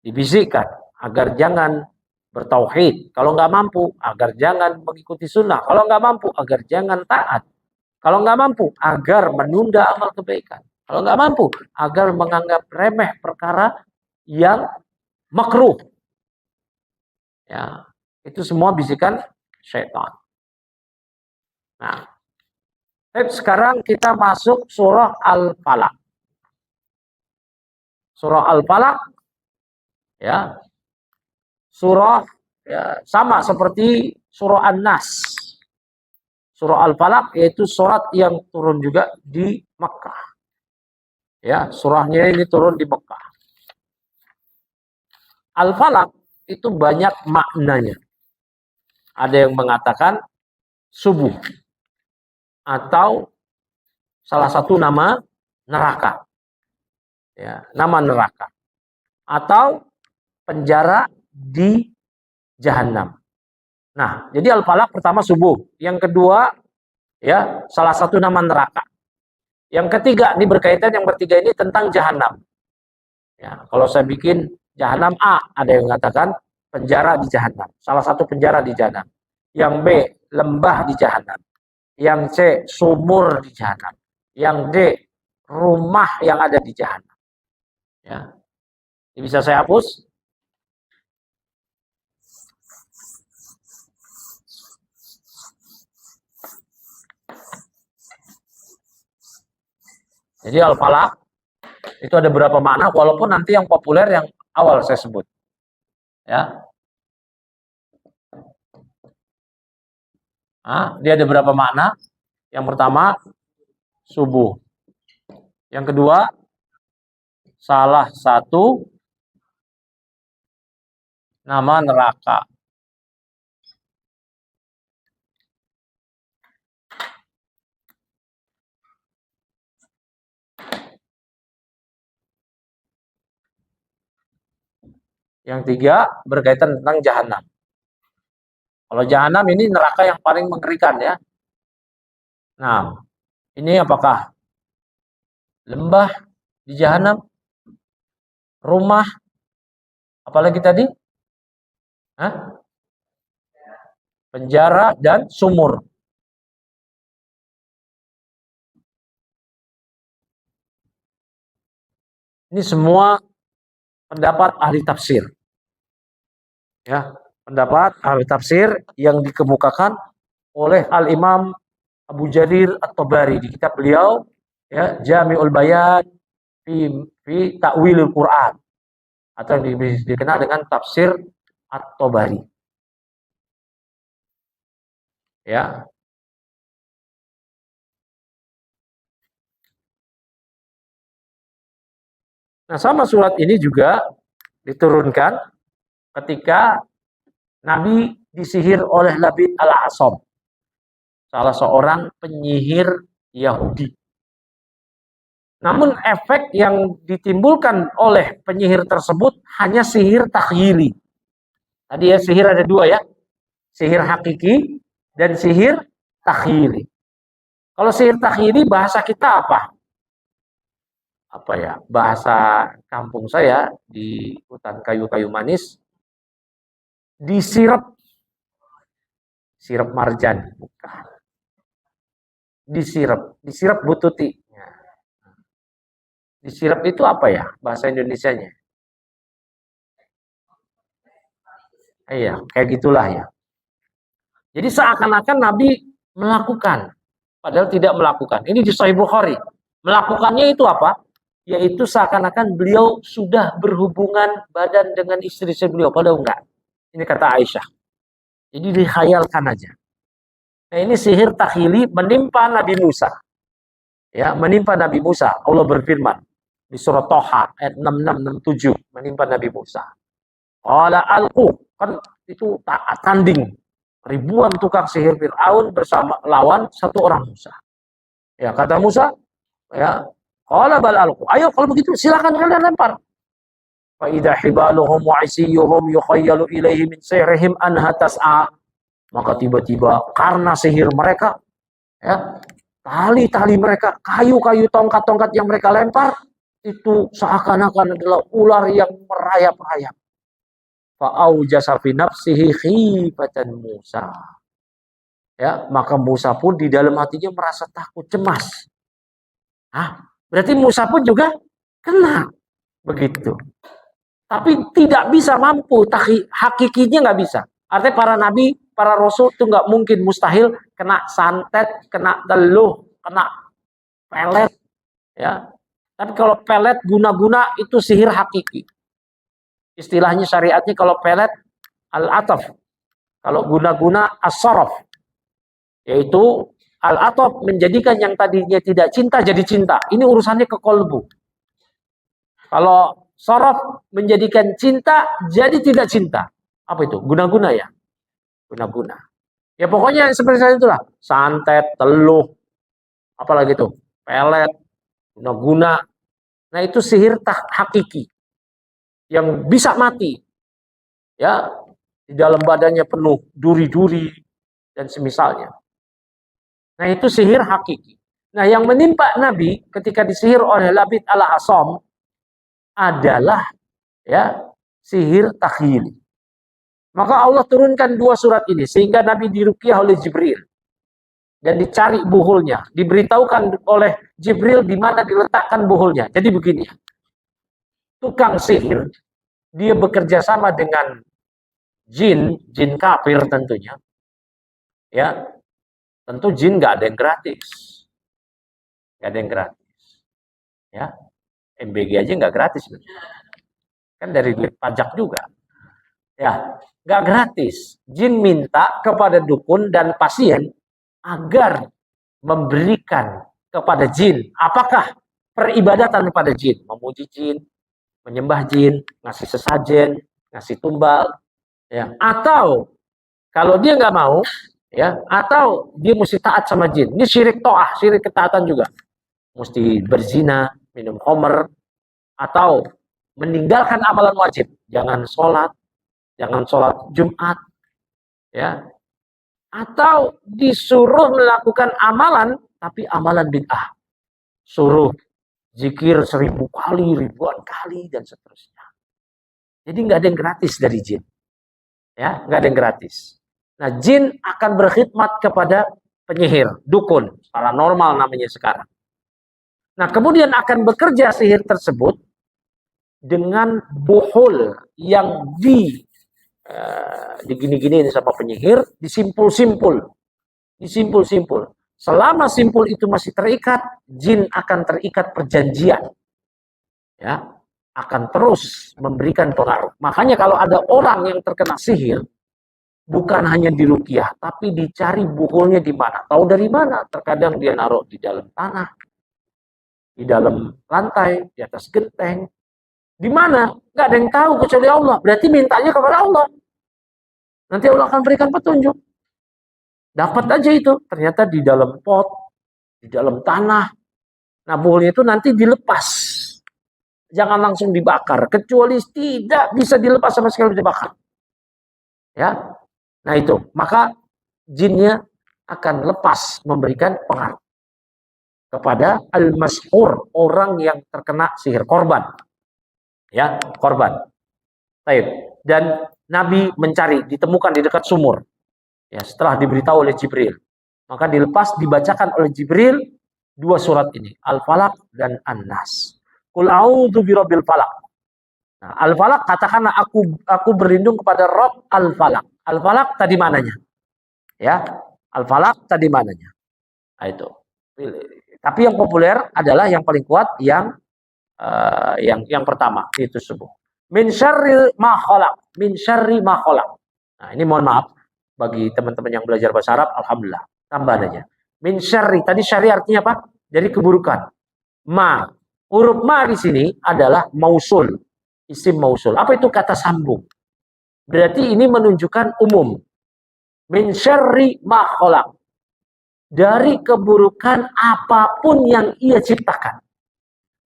Dibisikkan agar jangan bertauhid. Kalau nggak mampu, agar jangan mengikuti sunnah. Kalau nggak mampu, agar jangan taat. Kalau nggak mampu, agar menunda amal kebaikan. Kalau nggak mampu, agar menganggap remeh perkara yang makruh. Ya, itu semua bisikan syaitan. Nah, sekarang kita masuk surah Al-Falaq. Surah Al-Falaq, ya, surah, ya, sama seperti surah An-Nas. Surah Al-Falaq yaitu surat yang turun juga di Mekah. Ya, surahnya ini turun di Mekah. Al-Falaq itu banyak maknanya. Ada yang mengatakan subuh atau salah satu nama neraka. Ya, nama neraka. Atau penjara di Jahanam. Nah, jadi Al-Falaq pertama subuh. Yang kedua, ya, salah satu nama neraka. Yang ketiga, ini berkaitan, yang bertiga ini tentang Jahanam. Ya, kalau saya bikin Jahanam A, ada yang mengatakan penjara di Jahanam. Salah satu penjara di Jahanam. Yang B, lembah di Jahanam. Yang C, sumur di Jahanam. Yang D, rumah yang ada di Jahanam. Ya. Ini bisa saya hapus? Jadi Al-Falaq itu ada beberapa makna, walaupun nanti yang populer yang awal saya sebut. Ya. Nah, dia ada beberapa makna. Yang pertama, subuh. Yang kedua, salah satu nama neraka. Yang tiga berkaitan tentang jahanam. Kalau jahanam ini neraka yang paling mengerikan ya. Nah, ini apakah lembah di jahanam, rumah, apalagi tadi? Hah? Penjara dan sumur. Ini semua pendapat ahli tafsir. Ya, pendapat ahli tafsir yang dikemukakan oleh Al-Imam Abu Jarir At-Tabari di kitab beliau ya Jami'ul Bayan fi Ta'wilul Quran atau yang dikenal dengan tafsir At-Tabari. Ya. Nah, sama surat ini juga diturunkan ketika Nabi disihir oleh Labid al-Asam, salah seorang penyihir Yahudi. Namun efek yang ditimbulkan oleh penyihir tersebut hanya sihir takhyili. Tadi ya sihir ada dua ya, sihir hakiki dan sihir takhyili. Kalau sihir takhyili bahasa kita apa? Apa ya? Bahasa kampung saya di hutan kayu-kayu manis disirap, sirap marjan, bukan. Disirap bututi. Disirap itu apa ya bahasa Indonesianya? Iya, kayak gitulah ya. Jadi seakan-akan Nabi melakukan, padahal tidak melakukan. Ini di Sahih Bukhari. Melakukannya itu apa? Yaitu seakan-akan beliau sudah berhubungan badan dengan istri-istri beliau, padahal enggak. Ini kata Aisyah. Jadi dikhayalkan aja. Nah ini sihir takhili menimpa Nabi Musa. Ya, menimpa Nabi Musa. Allah berfirman di surat Toha ayat 6667 menimpa Nabi Musa. Qala alqu, kan itu tanding ribuan tukang sihir Fir'aun bersama lawan satu orang Musa. Ya, kata Musa, ya, qala bal alqu. Ayo kalau begitu silakan kalian lempar. Fa idza hibaluhum wa isiyuhum yukhayyalu ilaihi min sihrihim anha tas'a. Maka tiba-tiba karena sihir mereka, ya, tali-tali mereka, kayu-kayu tongkat-tongkat yang mereka lempar itu seakan-akan adalah ular yang merayap-rayap. Fa'aujasa fi nafsihi khifatan Musa. Ya, maka Musa pun di dalam hatinya merasa takut, cemas. Berarti Musa pun juga kena begitu. Tapi tidak bisa mampu, hakikinya nggak bisa. Artinya para nabi, para rasul itu nggak mungkin, mustahil kena santet, kena teluh, kena pelet. Ya. Tapi kalau pelet guna-guna itu sihir hakiki. Istilahnya syariatnya kalau pelet al-ataf, kalau guna-guna as-saraf, yaitu al-ataf menjadikan yang tadinya tidak cinta jadi cinta. Ini urusannya ke kolbu. Kalau saraf menjadikan cinta jadi tidak cinta. Apa itu? Guna-guna ya? Guna-guna. Ya pokoknya seperti itulah. Santet, teluh, apalagi itu? Pelet, guna-guna. Nah itu sihir hakiki. Yang bisa mati. Ya, di dalam badannya penuh duri-duri dan semisalnya. Nah itu sihir hakiki. Nah yang menimpa Nabi ketika disihir oleh Labid al-Asam adalah ya sihir takhyili. Maka Allah turunkan dua surat ini sehingga Nabi diruqyah oleh Jibril dan dicari buhulnya, diberitahukan oleh Jibril di mana diletakkan buhulnya. Jadi begini, tukang sihir dia bekerja sama dengan jin kafir tentunya. Ya, tentu jin nggak ada yang gratis, nggak ada yang gratis. Ya, MBG aja nggak gratis, kan dari duit pajak juga. Ya, nggak gratis. Jin minta kepada dukun dan pasien agar memberikan kepada jin. Apakah peribadatan kepada jin? Memuji jin, menyembah jin, ngasih sesajen, ngasih tumbal. Ya. Atau kalau dia nggak mau, ya, atau dia mesti taat sama jin. Ini syirik to'ah, syirik ketaatan juga. Mesti berzina, minum khamr, atau meninggalkan amalan wajib. Jangan sholat Jumat, ya. Atau disuruh melakukan amalan, tapi amalan bid'ah. Suruh zikir 1000 kali, ribuan kali, dan seterusnya. Jadi nggak ada yang gratis dari jin. Ya, nggak ada yang gratis. Nah, jin akan berkhidmat kepada penyihir, dukun, paranormal namanya sekarang. Nah, kemudian akan bekerja sihir tersebut dengan bohol yang digini-gini sama penyihir, disimpul-simpul. Selama simpul itu masih terikat, jin akan terikat perjanjian. Ya, akan terus memberikan pengaruh. Makanya kalau ada orang yang terkena sihir, bukan hanya diruqyah, tapi dicari boholnya di mana. Tahu dari mana? Terkadang dia naruh di dalam tanah, di dalam lantai, di atas genteng. Di mana? Nggak ada yang tahu kecuali Allah. Berarti mintanya kepada Allah. Nanti Allah akan berikan petunjuk. Dapat aja itu. Ternyata di dalam pot, di dalam tanah. Nah, boholnya itu nanti dilepas. Jangan langsung dibakar. Kecuali tidak bisa dilepas sama sekali dibakar. Ya. Nah itu. Maka jinnya akan lepas memberikan pengaruh kepada al-mashhur, orang yang terkena sihir, korban. Ya, korban. Baik. Dan Nabi mencari, ditemukan di dekat sumur. Ya, setelah diberitahu oleh Jibril. Maka dilepas, dibacakan oleh Jibril 2 surat ini, Al-Falaq dan An-Nas. Qul a'udzu birabbil falaq. Nah, Al-Falaq, katakanlah aku berlindung kepada Rabb Al-Falaq. Al-Falaq tadi mananya? Ya, Al-Falaq tadi mananya? Nah, itu. Tapi yang populer adalah yang paling kuat yang pertama itu subuh. Min syarri ma khalaq, min syarri ma khalaq. Nah, ini mohon maaf bagi teman-teman yang belajar bahasa Arab, alhamdulillah. Tambah aja. Min syarri, tadi syarri artinya apa? Dari keburukan. Ma, huruf ma di sini adalah mausul, isim mausul. Apa itu kata sambung? Berarti ini menunjukkan umum. Min syarri ma khalaq. Dari keburukan apapun yang ia ciptakan.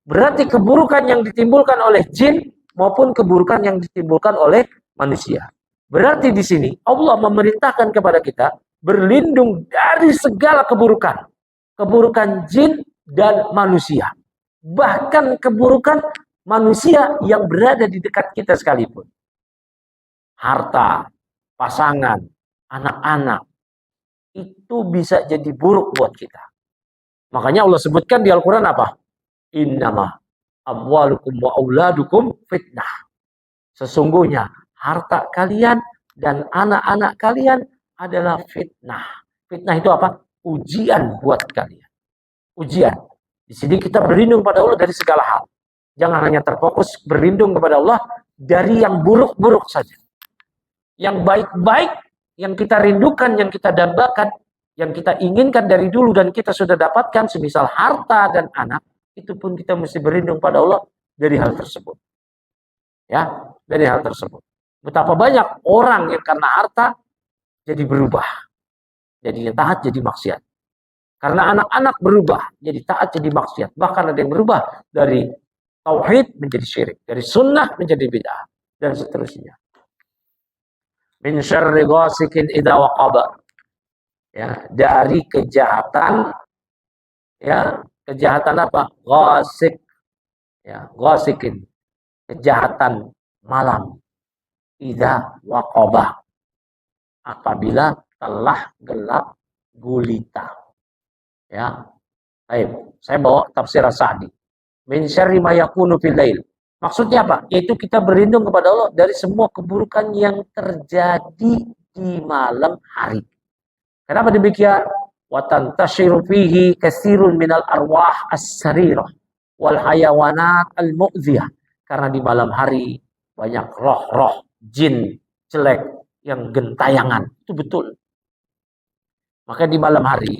Berarti keburukan yang ditimbulkan oleh jin maupun keburukan yang ditimbulkan oleh manusia. Berarti di sini Allah memerintahkan kepada kita berlindung dari segala keburukan. Keburukan jin dan manusia. Bahkan keburukan manusia yang berada di dekat kita sekalipun. Harta, pasangan, anak-anak. Itu bisa jadi buruk buat kita. Makanya Allah sebutkan di Al-Quran apa? Innama amwalukum wa auladukum fitnah. Sesungguhnya harta kalian dan anak-anak kalian adalah fitnah. Fitnah itu apa? Ujian buat kalian. Ujian. Di sini kita berlindung pada Allah dari segala hal. Jangan hanya terfokus berlindung kepada Allah dari yang buruk-buruk saja. Yang baik-baik, yang kita rindukan, yang kita dambakan, yang kita inginkan dari dulu dan kita sudah dapatkan, semisal harta dan anak, itu pun kita mesti berlindung pada Allah dari hal tersebut. Ya, dari hal tersebut. Betapa banyak orang yang karena harta jadi berubah. Jadi taat jadi maksiat. Karena anak-anak berubah jadi taat jadi maksiat. Bahkan ada yang berubah dari tauhid menjadi syirik, dari sunnah menjadi bid'ah dan seterusnya. Min syarri ghasikin idza waqaba. Ya, dari kejahatan, ya, kejahatan apa? Ghasik. Ya, ghasikin. Kejahatan malam. Idza waqaba. Apabila telah gelap gulita. Ya. Baik, saya bawa tafsir As-Sa'di. Min syarri ma yakunu fil lail. Maksudnya apa? Yaitu kita berlindung kepada Allah dari semua keburukan yang terjadi di malam hari. Kenapa demikian? Wa tantashiru fihi katsirun minal arwah as-sarirah wal hayawanat al-mu'dziyah. Karena di malam hari banyak roh-roh jin jelek yang gentayangan. Itu betul. Maka di malam hari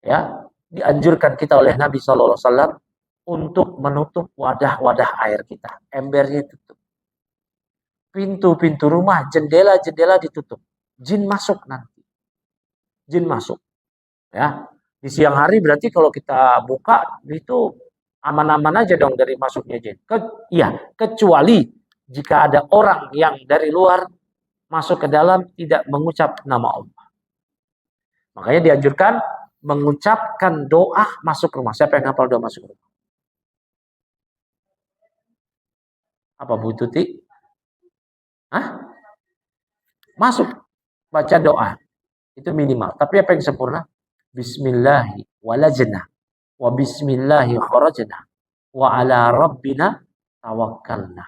ya dianjurkan kita oleh Nabi SAW untuk menutup wadah-wadah air kita. Embernya tutup. Pintu-pintu rumah, jendela-jendela ditutup. Jin masuk nanti. Jin masuk. Ya. Di siang hari berarti kalau kita buka itu Aman-aman aja dong dari masuknya jin. Kecuali jika ada orang yang dari luar masuk ke dalam tidak mengucap nama Allah. Makanya dianjurkan mengucapkan doa masuk rumah. Siapa yang hafal doa masuk rumah? Apa Bu Tuti? Hah? Masuk. Baca doa. Itu minimal. Tapi apa yang sempurna? Bismillahi walajna. Wa bismillahi kharajna. Wa ala rabbina tawakkalna.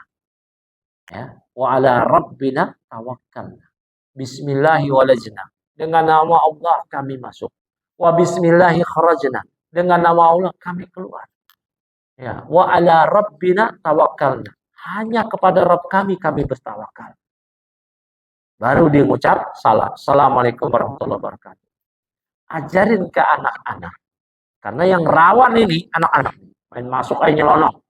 Ya. Wa ala rabbina tawakkalna. Bismillahi walajna. Dengan nama Allah kami masuk. Wa bismillahi kharajna. Dengan nama Allah kami keluar. Ya, wa ala rabbina tawakkalna. Hanya kepada Rabb kami bertawakal. Baru dia mengucap salam. Assalamualaikum warahmatullahi wabarakatuh. Ajarin ke anak-anak. Karena yang rawan ini anak-anak. Main masuk aja nyelonong.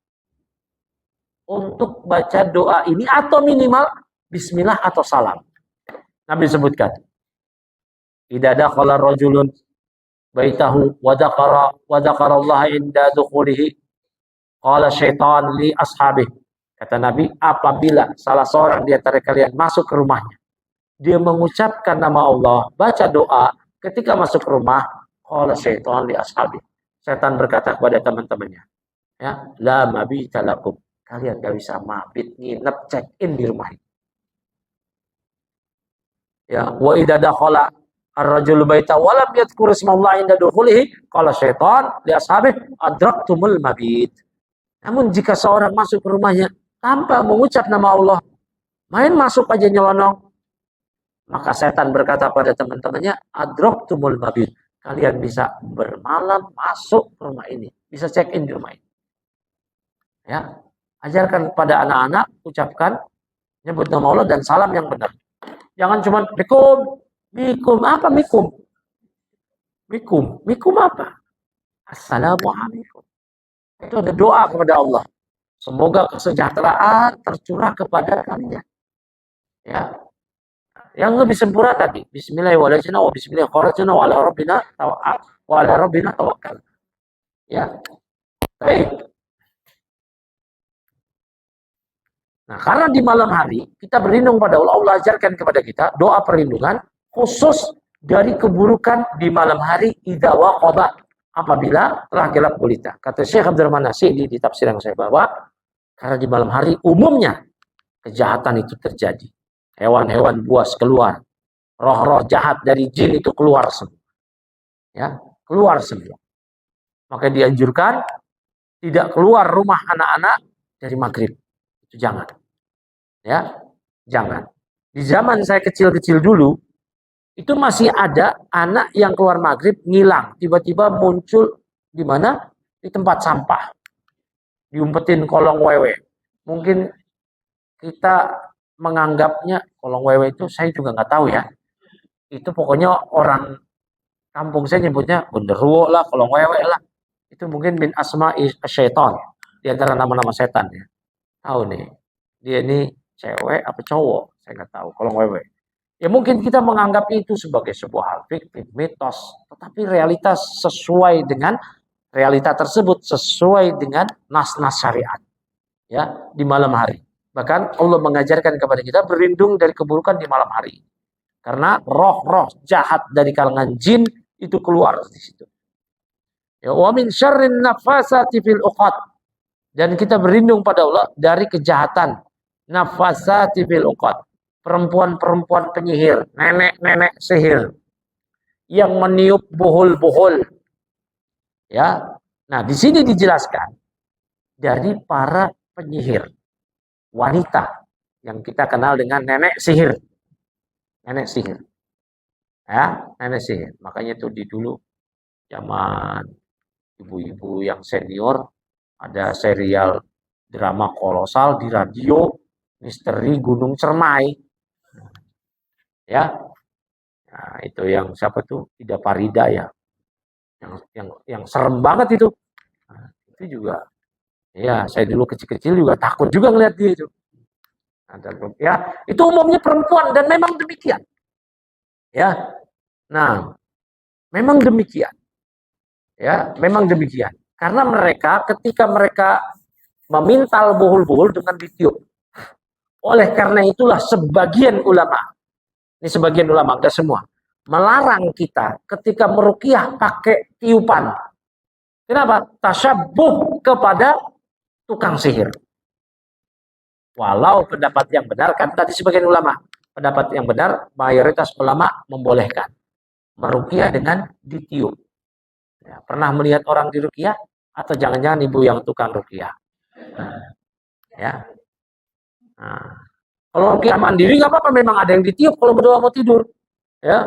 Untuk baca doa ini atau minimal bismillah atau salam. Nabi sebutkan. Idza dakhala rajulun baitahu wa dzakara Allah inda dukhulihi qala syaitan li ashabih. Kata Nabi, apabila salah seorang di antara kalian masuk ke rumahnya, dia mengucapkan nama Allah, baca doa, ketika masuk ke rumah, qala syaitan li ashabih. Setan berkata kepada teman-temannya, ya, la mabita lakum. Kalian gak bisa mabit, nginep, check in di rumah ini. Ya, wa idza dakhala ar-rajulu baita wa lam yadhkur ismallahi inda dukhulihi qala syaitan li ashabih adraktumul mabit. Namun jika seorang masuk ke rumahnya tanpa mengucap nama Allah, main masuk aja nyelonong, maka setan berkata pada teman-temannya, adraktumul mabit. Kalian bisa bermalam masuk ke rumah ini, bisa check in di rumah ini. Ya, ajarkan pada anak-anak, ucapkan nyebut nama Allah dan salam yang benar. Jangan cuma mikum, mikum apa mikum? Mikum apa? Assalamualaikum. Itu ada doa kepada Allah. Semoga kesejahteraan tercurah kepada kalian. Ya. Yang lebih sempurna tadi, bismillahirrahmanirrahim wa bismillahirrahmanirrahim wa ala rabbina tawakkal. Ya. Baik. Nah, karena di malam hari kita berlindung pada Allah, Allah ajarkan kepada kita doa perlindungan khusus dari keburukan di malam hari idza waqaba, apabila telah gelap gulita. Kata Syekh Abdurrahman Nasidi di tafsir yang saya bawa, karena di malam hari umumnya kejahatan itu terjadi. Hewan-hewan buas keluar, roh-roh jahat dari jin itu keluar semua. Ya, keluar semua. Maka dianjurkan tidak keluar rumah anak-anak dari maghrib. Itu jangan. Ya, jangan. Di zaman saya kecil-kecil dulu, itu masih ada anak yang keluar maghrib ngilang, tiba-tiba muncul di mana? Di tempat sampah, diumpetin kolong wewe. Mungkin kita menganggapnya kolong wewe itu, saya juga nggak tahu ya. Itu pokoknya orang kampung saya nyebutnya genderuwo lah, kolong wewe lah. Itu mungkin min asma'i syaitan, di antara nama-nama setan ya. Tahu nih, dia ini cewek apa cowok, saya nggak tahu, kolong wewe. Ya mungkin kita menganggap itu sebagai sebuah hal fiktif, mitos, tetapi realitas sesuai dengan realita tersebut, sesuai dengan nas-nas syariat. Ya, di malam hari. Bahkan Allah mengajarkan kepada kita berlindung dari keburukan di malam hari. Karena roh-roh jahat dari kalangan jin itu keluar di situ. Ya, wa min syarrin nafasati fil uqad. Dan kita berlindung pada Allah dari kejahatan nafasati fil uqad. Perempuan-perempuan penyihir, nenek-nenek sihir yang meniup bohol-bohol. Ya. Nah, di sini dijelaskan dari para penyihir wanita yang kita kenal dengan nenek sihir. Nenek sihir. Ya, nenek sihir. Makanya itu di dulu zaman ibu-ibu yang senior ada serial drama kolosal di radio, Misteri Gunung Cermai. Ya. Nah, itu yang siapa tuh? Ida Farida ya. Yang serem banget itu. Nah, itu juga. Ya, saya dulu kecil-kecil juga takut juga ngeliat dia itu. Ya, itu umumnya perempuan dan memang demikian. Ya. Nah, memang demikian. Ya, memang demikian. Karena mereka ketika mereka memintal buhul-buhul dengan ditiup. Oleh karena itulah sebagian ulama, ini sebagian ulama, enggak semua, melarang kita ketika meruqyah pakai tiupan. Kenapa? Tasyabuh kepada tukang sihir. Walau pendapat yang benar, kan tadi sebagian ulama, pendapat yang benar, mayoritas ulama membolehkan meruqyah dengan ditiup. Ya, pernah melihat orang diruqyah? Atau jangan-jangan ibu yang tukang ruqyah? Ya. Nah, kalau ruqyah mandiri nggak apa-apa, memang ada yang ditiup kalau berdoa mau tidur. Ya,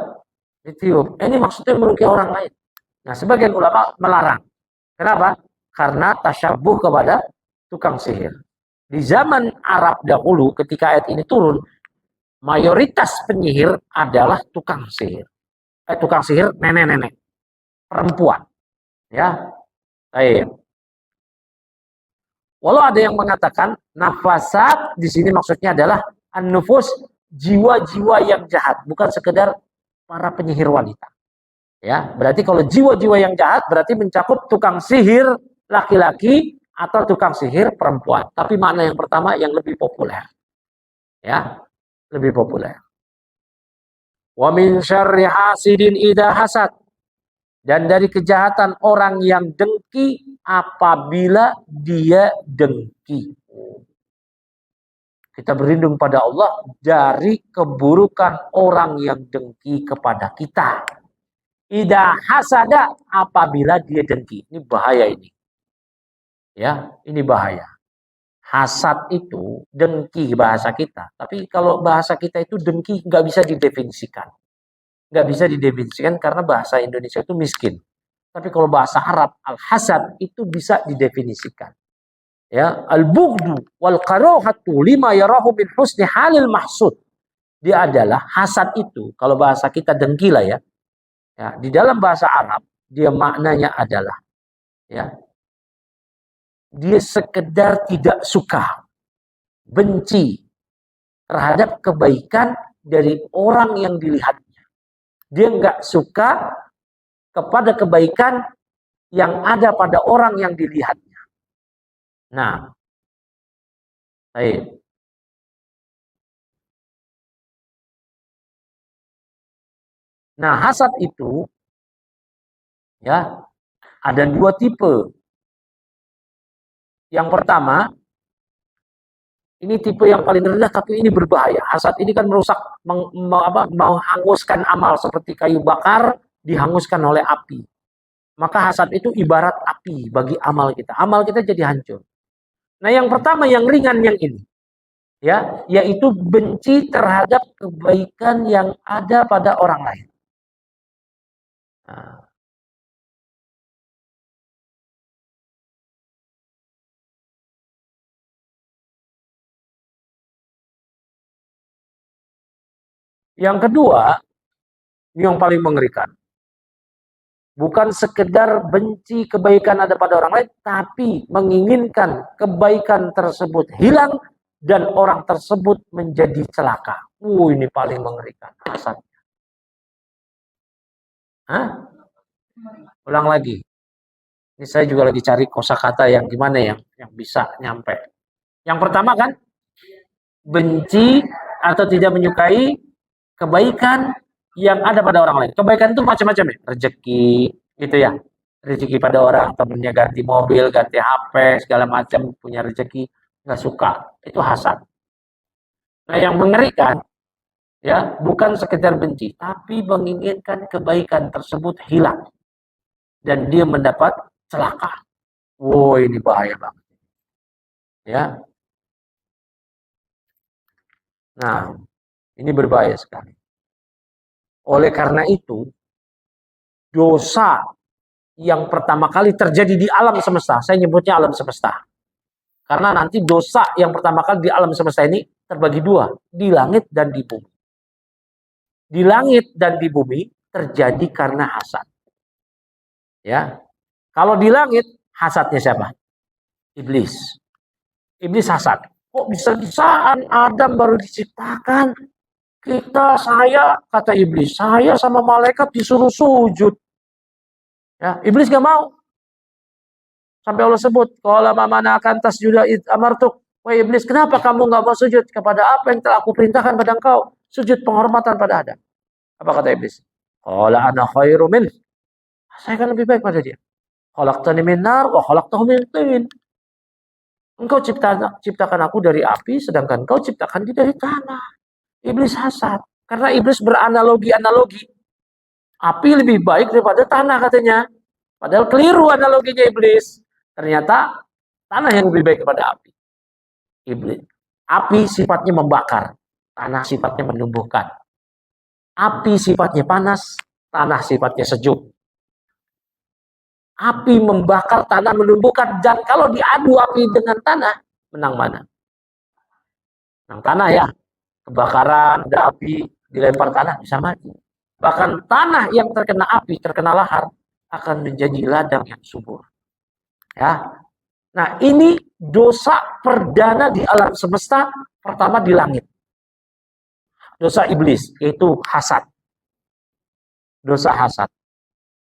ditiup. Ini maksudnya meruqyah orang lain. Nah, sebagian ulama melarang. Kenapa? Karena tasyabuh kepada tukang sihir. Di zaman Arab dahulu ketika ayat ini turun, mayoritas penyihir adalah tukang sihir. Tukang sihir nenek-nenek, perempuan. Ya, baik. Walau ada yang mengatakan nafasat di sini maksudnya adalah an-nufus, jiwa-jiwa yang jahat, bukan sekedar para penyihir wanita. Ya, berarti kalau jiwa-jiwa yang jahat berarti mencakup tukang sihir laki-laki atau tukang sihir perempuan. Tapi makna yang pertama yang lebih populer. Ya, lebih populer. Wa min syarri hasidin idza hasad. Dan dari kejahatan orang yang dengki apabila dia dengki. Kita berlindung pada Allah dari keburukan orang yang dengki kepada kita. Idza hasada, apabila dia dengki. Ini bahaya ini. Ya, ini bahaya. Hasad itu dengki bahasa kita. Tapi kalau bahasa kita itu dengki nggak bisa didefinisikan. Nggak bisa didefinisikan karena bahasa Indonesia itu miskin. Tapi kalau bahasa Arab, al-hasad itu bisa didefinisikan. Ya, al-bughdu wal karohatu lima yarahu min husni halil mahsud. Dia adalah hasad itu, kalau bahasa kita dengki lah ya. Ya, di dalam bahasa Arab, dia maknanya adalah ya, dia sekedar tidak suka, benci terhadap kebaikan dari orang yang dilihatnya. Dia nggak suka kepada kebaikan yang ada pada orang yang dilihatnya. Nah, baik. Nah, hasad itu ya ada dua tipe. Yang pertama, ini tipe yang paling rendah tapi ini berbahaya. Hasad ini kan merusak, menghanguskan amal seperti kayu bakar dihanguskan oleh api. Maka hasad itu ibarat api bagi amal kita. Amal kita jadi hancur. Nah, yang pertama yang ringan yang ini. Ya, yaitu benci terhadap kebaikan yang ada pada orang lain. Nah. Yang kedua, ini yang paling mengerikan. Bukan sekedar benci kebaikan ada pada orang lain, tapi menginginkan kebaikan tersebut hilang dan orang tersebut menjadi celaka. Ini paling mengerikan. Hasadnya. Hah? Ulang lagi. Ini saya juga lagi cari kosakata yang gimana yang bisa nyampe. Yang pertama kan benci atau tidak menyukai kebaikan yang ada pada orang lain. Kebaikan itu macam-macam ya, rezeki gitu ya. Rezeki pada orang, temennya ganti mobil, ganti HP, segala macam, punya rezeki, nggak suka. Itu hasad. Nah, yang mengerikan ya, bukan sekedar benci, tapi menginginkan kebaikan tersebut hilang dan dia mendapat celaka. Ini bahaya banget. Ya. Nah, ini berbahaya sekali. Oleh karena itu, dosa yang pertama kali terjadi di alam semesta, saya nyebutnya alam semesta. Karena nanti dosa yang pertama kali di alam semesta ini terbagi dua, di langit dan di bumi. Di langit dan di bumi terjadi karena hasad. Ya. Kalau di langit, hasadnya siapa? Iblis. Iblis hasad. Kok bisa-bisaan Adam baru diciptakan? Saya, kata iblis, saya sama malaikat disuruh sujud. Ya, iblis gak mau. Sampai Allah sebut, qala ma mana'aka tasjuda id amartuk. Wahai iblis, kenapa kamu nggak mau sujud kepada apa yang telah aku perintahkan pada engkau? Sujud penghormatan pada Adam. Apa kata iblis? Qala ana khairu min. Saya kan lebih baik pada dia. Khalaqtani min nar wa khalaqtahu min tin. Engkau ciptakan aku dari api, sedangkan engkau ciptakan dia dari tanah. Iblis hasad. Karena iblis beranalogi-analogi. Api lebih baik daripada tanah katanya. Padahal keliru analoginya iblis. Ternyata tanah yang lebih baik daripada api. Iblis. Api sifatnya membakar. Tanah sifatnya menumbuhkan. Api sifatnya panas. Tanah sifatnya sejuk. Api membakar, tanah menumbuhkan. Dan kalau diadu api dengan tanah, menang mana? Menang tanah ya. Kebakaran, ada api, dilempar tanah, bisa mati. Bahkan tanah yang terkena api, terkena lahar, akan menjadi ladang yang subur. Ya. Nah, ini dosa perdana di alam semesta, pertama di langit. Dosa iblis, yaitu hasad. Dosa hasad.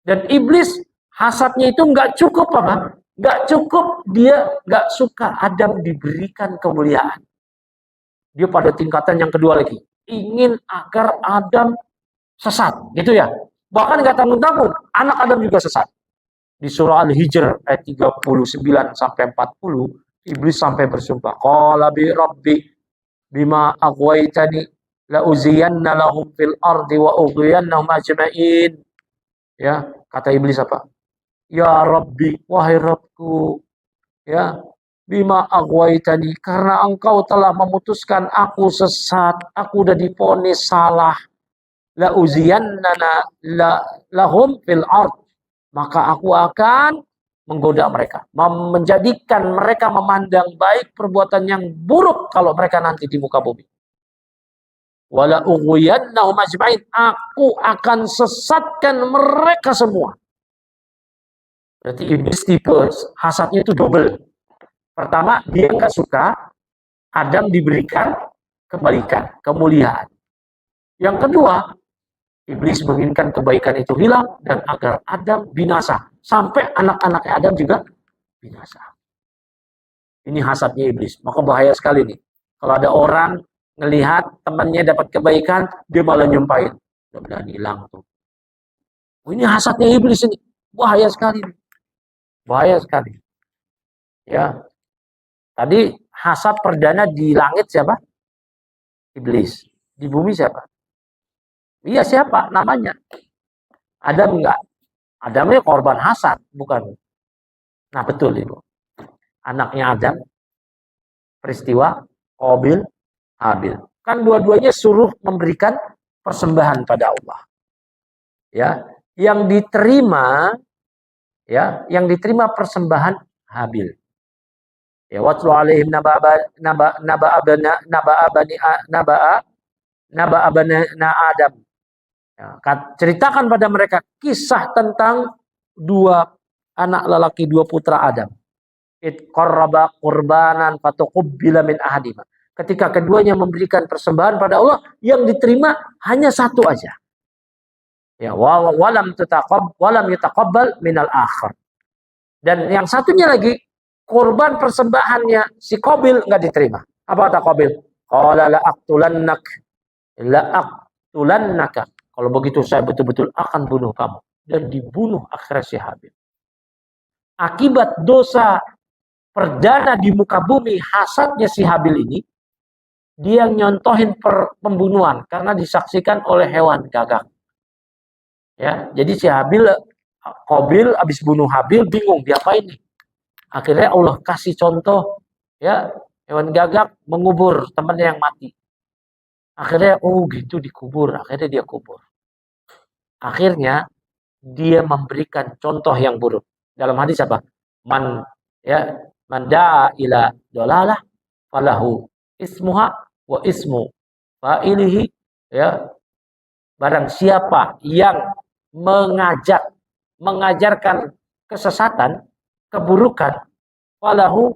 Dan iblis, hasadnya itu nggak cukup apa? Nggak cukup, dia nggak suka Adam diberikan kemuliaan. Dia pada tingkatan yang kedua lagi. Ingin agar Adam sesat, gitu ya. Bahkan nggak tanggung-tanggung, anak Adam juga sesat. Di surah Al-Hijr ayat 39 sampai 40, iblis sampai bersumpah, qala bi rabbi bima aghwaytani la uziyanna lahum fil ardi wa ughwiyannahum ajma'in. Ya, kata iblis apa? Ya Rabbi, wahai Rabbku, ya, bima aghwaytani, karena engkau telah memutuskan aku sesat, aku udah divonis salah. La uziyannana lahum fil ard, maka aku akan menggoda mereka, menjadikan mereka memandang baik perbuatan yang buruk kalau mereka nanti di muka bumi. Wala ughwiyannahum ajma'in, aku akan sesatkan mereka semua. Berarti iblis tipe hasadnya itu double. Pertama, dia nggak suka Adam diberikan kebaikan, kemuliaan. Yang kedua, iblis menginginkan kebaikan itu hilang dan agar Adam binasa. Sampai anak-anak Adam juga binasa. Ini hasadnya iblis. Maka bahaya sekali nih. Kalau ada orang ngelihat temannya dapat kebaikan, dia malah nyumpahin. Mudah-mudahan hilang tuh. Ini hasadnya iblis ini. Bahaya sekali nih. Bahaya sekali. Ya. Tadi hasad perdana di langit siapa? Iblis. Di bumi siapa? Iya siapa? Namanya. Adam enggak? Adamnya korban hasad, bukan? Nah betul Ibu. Anaknya Adam, peristiwa Qabil, Habil. Kan dua-duanya suruh memberikan persembahan pada Allah. Ya, yang diterima persembahan Habil. Ya, watlu alaihim naba Adam. Ya, ceritakan pada mereka kisah tentang dua anak lelaki, dua putra Adam. It qarraba qurbanan fatuqabbila min ahadima. Ketika keduanya memberikan persembahan pada Allah, yang diterima hanya satu aja. Ya, walam yutaqabbal minal akhar. Dan yang satunya lagi, korban persembahannya si Qabil nggak diterima. Apa kata Qabil? Qala la'aqtulannaka. Kalau begitu saya betul-betul akan bunuh kamu. Dan dibunuh akhirnya si Habil. Akibat dosa perdana di muka bumi, hasadnya si Habil ini, dia nyontohin pembunuhan karena disaksikan oleh hewan gagak. Ya, jadi si Qabil habis bunuh Habil, bingung diapain nih. Akhirnya Allah kasih contoh, ya, hewan gagak mengubur temannya yang mati. Akhirnya, oh gitu dikubur. Akhirnya dia kubur. Akhirnya dia memberikan contoh yang buruk. Dalam hadis apa? Man da'a ila dolalah falahu ismuha wa ismu fa'ilihi. Ya, barang siapa yang mengajarkan kesesatan, keburukan, falahu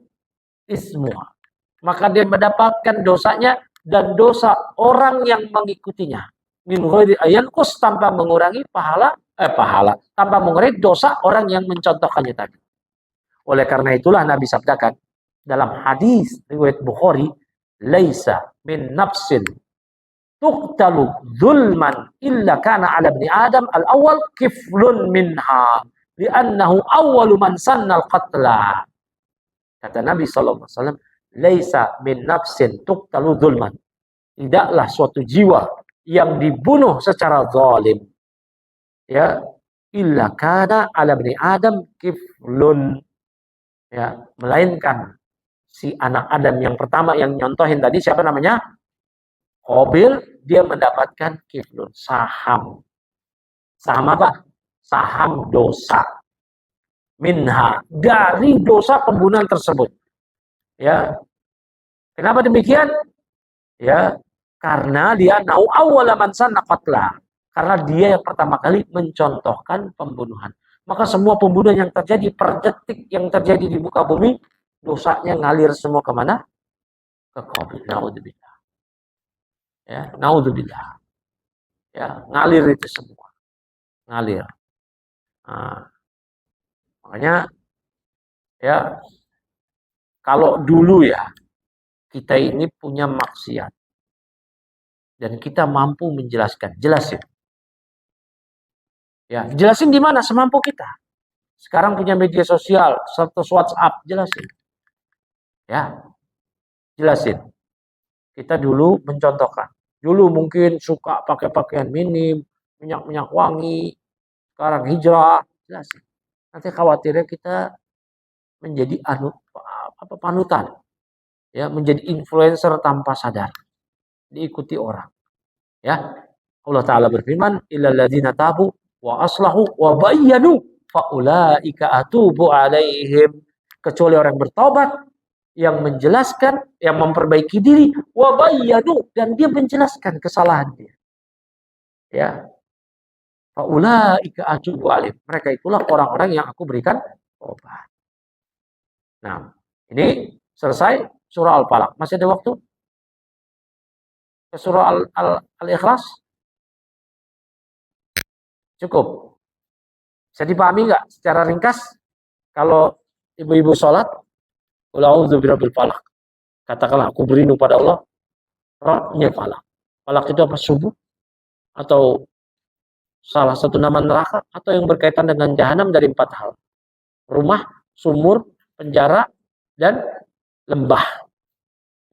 ismuha, maka dia mendapatkan dosanya dan dosa orang yang mengikutinya. Min ghairi ayanqus, tanpa mengurangi tanpa mengurangi dosa orang yang mencontohkannya tadi. Oleh karena itulah Nabi sabdakan dalam hadis riwayat Bukhari, "Laisa min nafsin tuqtalu zulman illa kana 'ala ibni Adam al-awwal kiflun minha li'annahu awwalu man sanna al-qatla." Kata Nabi sallallahu alaihi wasallam, "Laisa min nafsin tuqtalu zulman." Tidaklah suatu jiwa yang dibunuh secara zalim, ya, illa kana 'ala ibni Adam kiflun, ya, melainkan si anak Adam yang pertama yang nyontohin tadi siapa namanya? Qabil, dia mendapatkan kiflun, saham. Saham apa? Saham dosa. Minha, dari dosa pembunuhan tersebut. Ya. Kenapa demikian? Ya, karena dia nau awwala man sanna qatla. Karena dia yang pertama kali mencontohkan pembunuhan. Maka semua pembunuhan yang terjadi per detik yang terjadi di muka bumi, dosanya ngalir semua kemana? Ke Qabil. Naudzubillah. Ya, naudzubillah. Ya, ngalir itu semua. Ngalir. Nah, makanya ya kalau dulu ya kita ini punya maksiat dan kita mampu menjelaskan, jelasin. Ya, jelasin di mana semampu kita. Sekarang punya media sosial, status WhatsApp, jelasin. Ya, jelasin. Kita dulu mencontohkan. Dulu mungkin suka pakai pakaian minim, minyak-minyak wangi. Sekarang hijrah, jelasin. Nanti khawatirnya kita menjadi panutan. Ya, menjadi influencer tanpa sadar. Diikuti orang. Ya. Allah Ta'ala berfirman, illal ladzina tabu wa aslahu wa bayyanu faulaika atubu alaihim, kecuali orang bertobat yang menjelaskan, yang memperbaiki diri, wa bayyanu, dan dia menjelaskan kesalahan dia. Ya. Faulaika atubu alaihim, mereka itulah orang-orang yang aku berikan tobat. Nah, ini selesai surah Al-Falaq. Masih ada waktu? Ke surah Al-Ikhlas? Cukup. Bisa dipahami nggak secara ringkas? Kalau ibu-ibu sholat, qul a'udzu birabbil falaq. Katakanlah aku berlindung pada Allah, Rabbnya falaq. Falaq itu apa? Subuh? Atau salah satu nama neraka? Atau yang berkaitan dengan jahanam dari 4 hal. Rumah, sumur, penjara, dan lembah.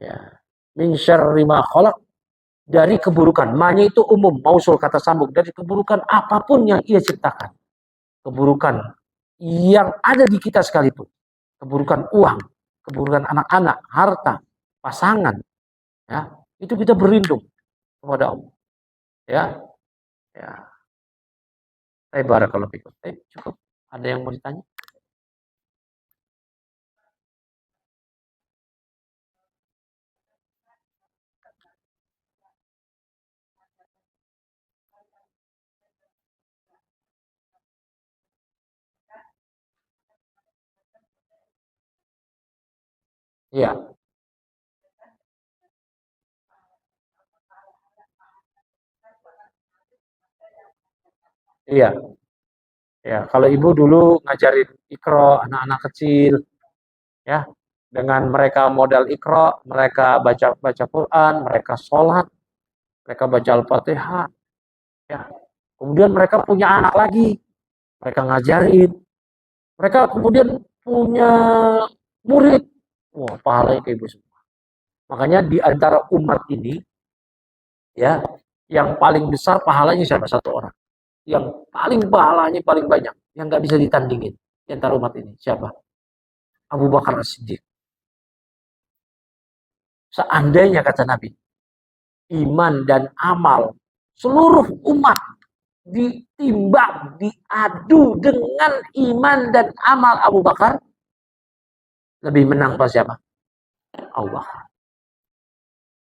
Ya. Min syarri ma khalaq, dari keburukan. Ma-nya itu umum, mausul kata sambung. Dari keburukan apapun yang ia ciptakan. Keburukan yang ada di kita sekalipun. Keburukan uang, keburukan anak-anak, harta, pasangan. Ya, itu kita berlindung kepada Allah. Ya. Ya. Barakallahu fikum. Cukup. Ada yang mau ditanya? Iya. Iya. Ya, kalau ibu dulu ngajarin Iqra anak-anak kecil, ya, dengan mereka modal Iqra, mereka baca Quran, mereka sholat, mereka baca Al-Fatihah, ya. Kemudian mereka punya anak lagi, mereka ngajarin, mereka kemudian punya murid, wah, pahalanya ke ibu semua. Makanya di antara umat ini, ya, yang paling besar pahalanya siapa? Satu orang. Yang paling pahalanya paling banyak, yang nggak bisa ditandingin di antara umat ini, siapa? Abu Bakar As-Siddiq. Seandainya kata Nabi, iman dan amal seluruh umat ditimbang, diadu dengan iman dan amal Abu Bakar, lebih menang pas siapa? Abu Bakar.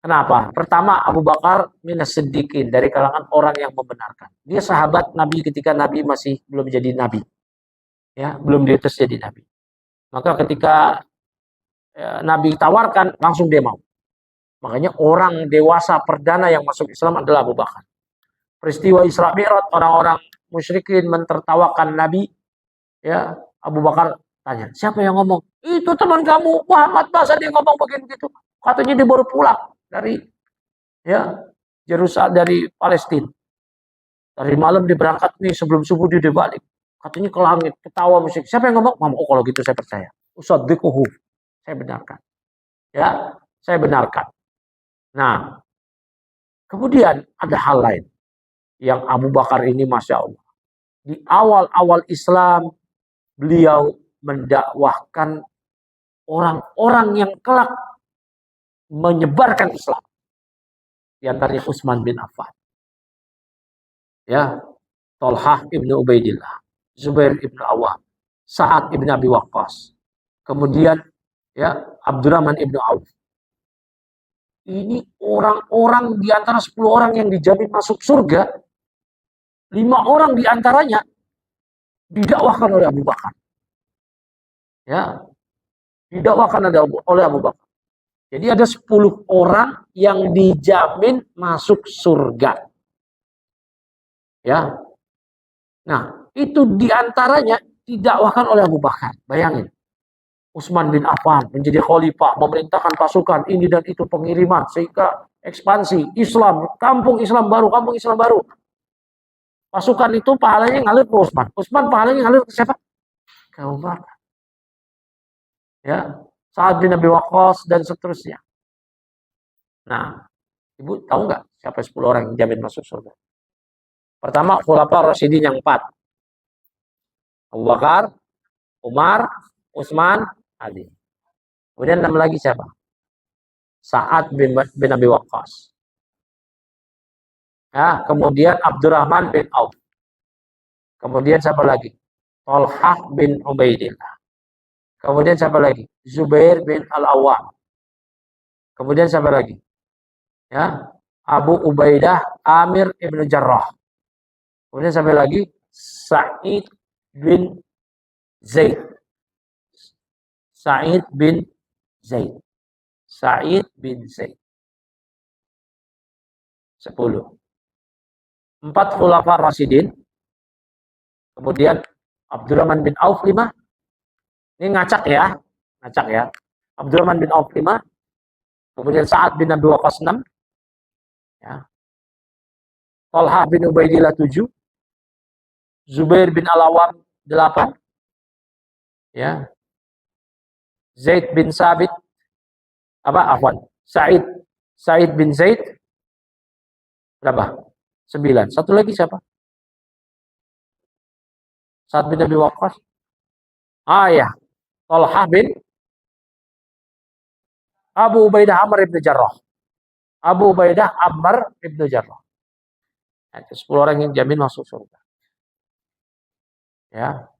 Kenapa? Pertama, Abu Bakar minas siddiqin, dari kalangan orang yang membenarkan. Dia sahabat Nabi ketika Nabi masih belum jadi Nabi. Ya, belum diutus jadi Nabi. Maka ketika Nabi tawarkan, langsung dia mau. Makanya orang dewasa perdana yang masuk Islam adalah Abu Bakar. Peristiwa Isra Mi'raj, orang-orang musyrikin mentertawakan Nabi, ya, Abu Bakar Tanya, siapa yang ngomong? Itu teman kamu Muhammad, masa dia ngomong begitu? Katanya dia baru pulang dari ya Yerusalem, dari Palestina. Dari malam dia berangkat nih, sebelum subuh dia balik. Katanya ke langit, ketawa musik. Siapa yang ngomong? Mama, oh kalau gitu saya percaya. Usaddiquhu. Saya benarkan. Ya, saya benarkan. Nah, kemudian ada hal lain yang Abu Bakar ini Masya Allah. Di awal-awal Islam, beliau mendakwahkan orang-orang yang kelak menyebarkan Islam. Di antaranya Utsman bin Affan. Ya, Tolhah ibnu Ubaidillah, Zubair ibnu Awam, Sa'ad ibnu Abi Waqqas. Kemudian ya Abdurrahman ibnu Auf. Ini orang-orang di antara 10 orang yang dijamin masuk surga, 5 orang di antaranya didakwahkan oleh Abu Bakar. Ya, didakwahkan oleh Abu Bakar. Jadi ada 10 orang yang dijamin masuk surga. Ya. Nah, itu diantaranya didakwahkan oleh Abu Bakar. Bayangin. Utsman bin Affan menjadi khalifah, memerintahkan pasukan ini dan itu, pengiriman, sehingga ekspansi Islam, kampung Islam baru. Pasukan itu pahalanya ngalir ke Utsman. Utsman pahalanya ngalir ke siapa? Ke Abu Bakar. Ya, Sa'ad bin Abi Waqqas dan seterusnya. Nah, Ibu tahu nggak siapa 10 orang yang jamin masuk surga? Pertama, Khulafaur Rasyidin yang 4. Abu Bakar, Umar, Utsman, Ali. Kemudian 6 lagi siapa? Sa'ad bin Abi Waqqas. Ya, kemudian Abdurrahman bin Auf. Kemudian siapa lagi? Tolhah bin Ubaidillah. Kemudian siapa lagi? Zubair bin Al-Awwam. Kemudian siapa lagi? Ya, Abu Ubaidah Amir ibn Jarrah. Kemudian siapa lagi? Sa'id bin Zaid. Sa'id bin Zaid. Sa'id bin Zaid. 10. 4 Khulafaur Rasyidin. Kemudian Abdurrahman bin Auf 5. Ini ngacak ya. Abdurrahman bin Auf 5. Kemudian Sa'ad bin Abi Waqqas 6. Ya. Tolhah bin Ubaidillah 7. Zubair bin Al-Awwam 8. Ya. Zaid bin Sabit Sa'id bin Zaid berapa? 9. Satu lagi siapa? Sa'ad bin Abi Waqqas. Ya. Tolhah bin Abu Ubaidah Amr ibn Jarrah. Abu Ubaidah Amr ibn Jarrah. Itu 10 orang yang jamin masuk surga. Ya.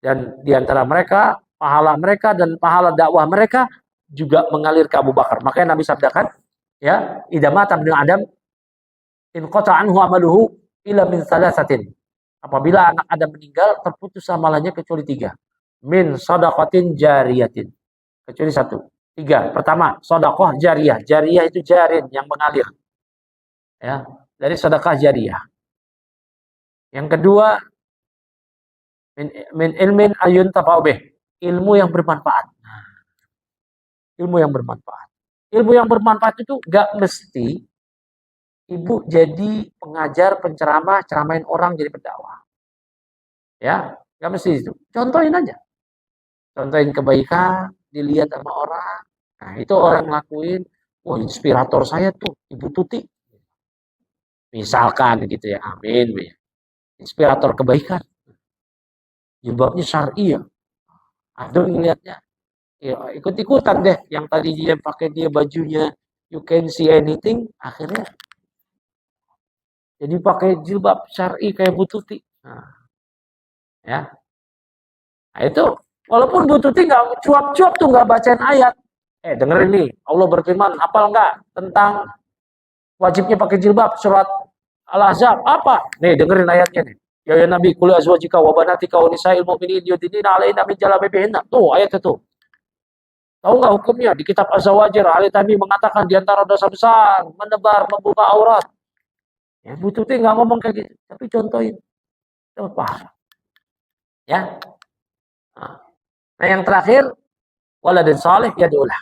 Dan di antara mereka, pahala mereka dan pahala dakwah mereka juga mengalir ke Abu Bakar. Makanya Nabi sabdakan, ya, idza mata ibnu Adam in qata anhu amaluhu illa min salasatin. Apabila anak Adam meninggal, terputus amalannya kecuali 3. Min shadaqatin jariyatin. Kecuali 1. 3. Pertama, sedekah jariyah. Jariyah itu jarin yang mengalir. Ya, dari sedekah jariyah. Yang kedua, min ilmin ayun tafa'ubih. Ilmu yang bermanfaat. Ilmu yang bermanfaat. Ilmu yang bermanfaat itu gak mesti ibu jadi pengajar, penceramah, ceramain orang jadi pendakwah. Ya, gak mesti itu. Contohin aja. Contohin kebaikan, dilihat sama orang. Nah, itu orang ngelakuin, wah inspirator saya tuh, Ibu Tuti. Misalkan gitu ya, amin. Inspirator kebaikan. Jilbabnya syar'i ya. Aduh ngeliatnya. Ya, ikut-ikutan deh. Yang tadi dia pakai dia bajunya you can see anything, akhirnya jadi pakai jilbab syar'i kayak Bu Tuti. Nah, ya. Nah, itu walaupun Bu Tuti nggak cuap-cuap tuh nggak bacain ayat. Dengerin nih, Allah berfirman, hafal nggak tentang wajibnya pakai jilbab surat Al-Ahzab? Apa? Nih dengerin ayatnya nih. Ya Nabi qul azwajika wa banatika wa nisa'il mu'minin yudnina 'alaina min jalabibihinna. Tuh ayat itu. Tahu nggak hukumnya? Di kitab Az-Zawajir, Al-Haythami mengatakan di antara dosa besar menebar, membuka aurat. Ya, Bu Tuti nggak ngomong kayak gitu, tapi contohin. Apa? Ya. Nah, Nah yang terakhir, waladun saleh yad'ulah.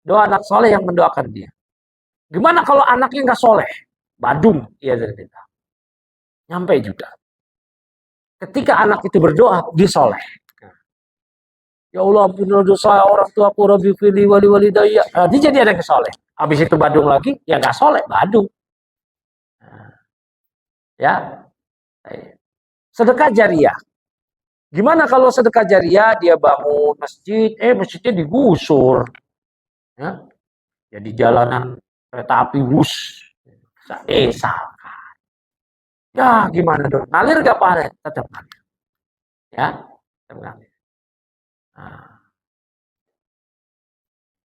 Doa anak soleh yang mendoakan dia. Gimana kalau anaknya nggak soleh? Badung, ya cerita. Nyampe juga. Ketika anak itu berdoa, dia soleh. Ya Allah, ampunilah dosa orang tua aku, Rabbi fili wali wali daya. Dia jadi anak yang soleh. Habis itu badung lagi, ya nggak soleh, badung. Ya, sedekah jariah. Gimana kalau sedekah jariah dia bangun masjid, masjidnya digusur, ya, jadi jalanan kereta api bus, salah. Ya gimana dong? Ngalir gak pahala? Tetap ngalir. Ya, tetap ngalir. Nah,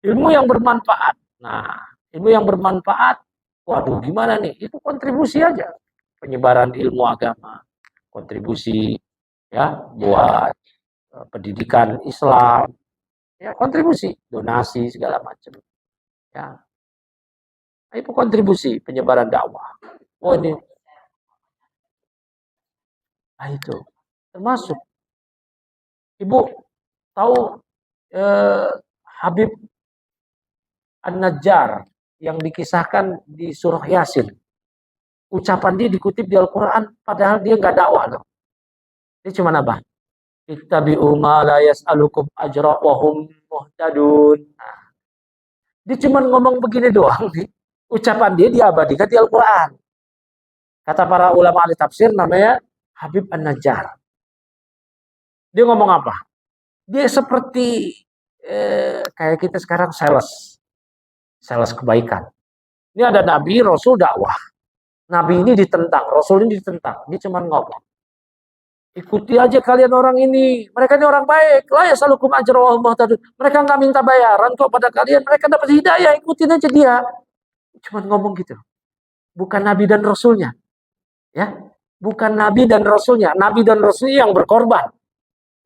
ilmu yang bermanfaat. Nah, ilmu yang bermanfaat, waduh gimana nih? Itu kontribusi aja. Penyebaran ilmu agama, kontribusi ya buat pendidikan Islam, ya kontribusi, donasi segala macam. Ya, nah, itu kontribusi penyebaran dakwah. Oh ini, nah itu termasuk. Ibu tahu eh, Habib An-Najjar yang dikisahkan di surah Yasin. Ucapan dia dikutip di Al-Quran, padahal dia nggak dakwah loh. Dia cuma apa? Ittabi'u ma la yas'alukum ajra wa hum muhtadun. Nah, dia cuma ngomong begini doang nih. Ucapan dia diabadikan di Al-Quran. Kata para ulama ahli tafsir namanya Habib An-Najjar. Dia ngomong apa? Dia seperti kayak kita sekarang sales kebaikan. Ini ada nabi, rasul, dakwah. Nabi ini ditentang, rasul ini ditentang. Dia cuma ngomong. Ikuti aja kalian orang ini. Mereka ini orang baik. La yasalukum ajra wa hum muhtadun. Mereka nggak minta bayaran kok pada kalian. Mereka dapat hidayah, ikutin aja dia. Cuma ngomong gitu. Bukan nabi dan rasulnya. Ya. Bukan nabi dan rasulnya. Nabi dan rasulnya yang berkorban.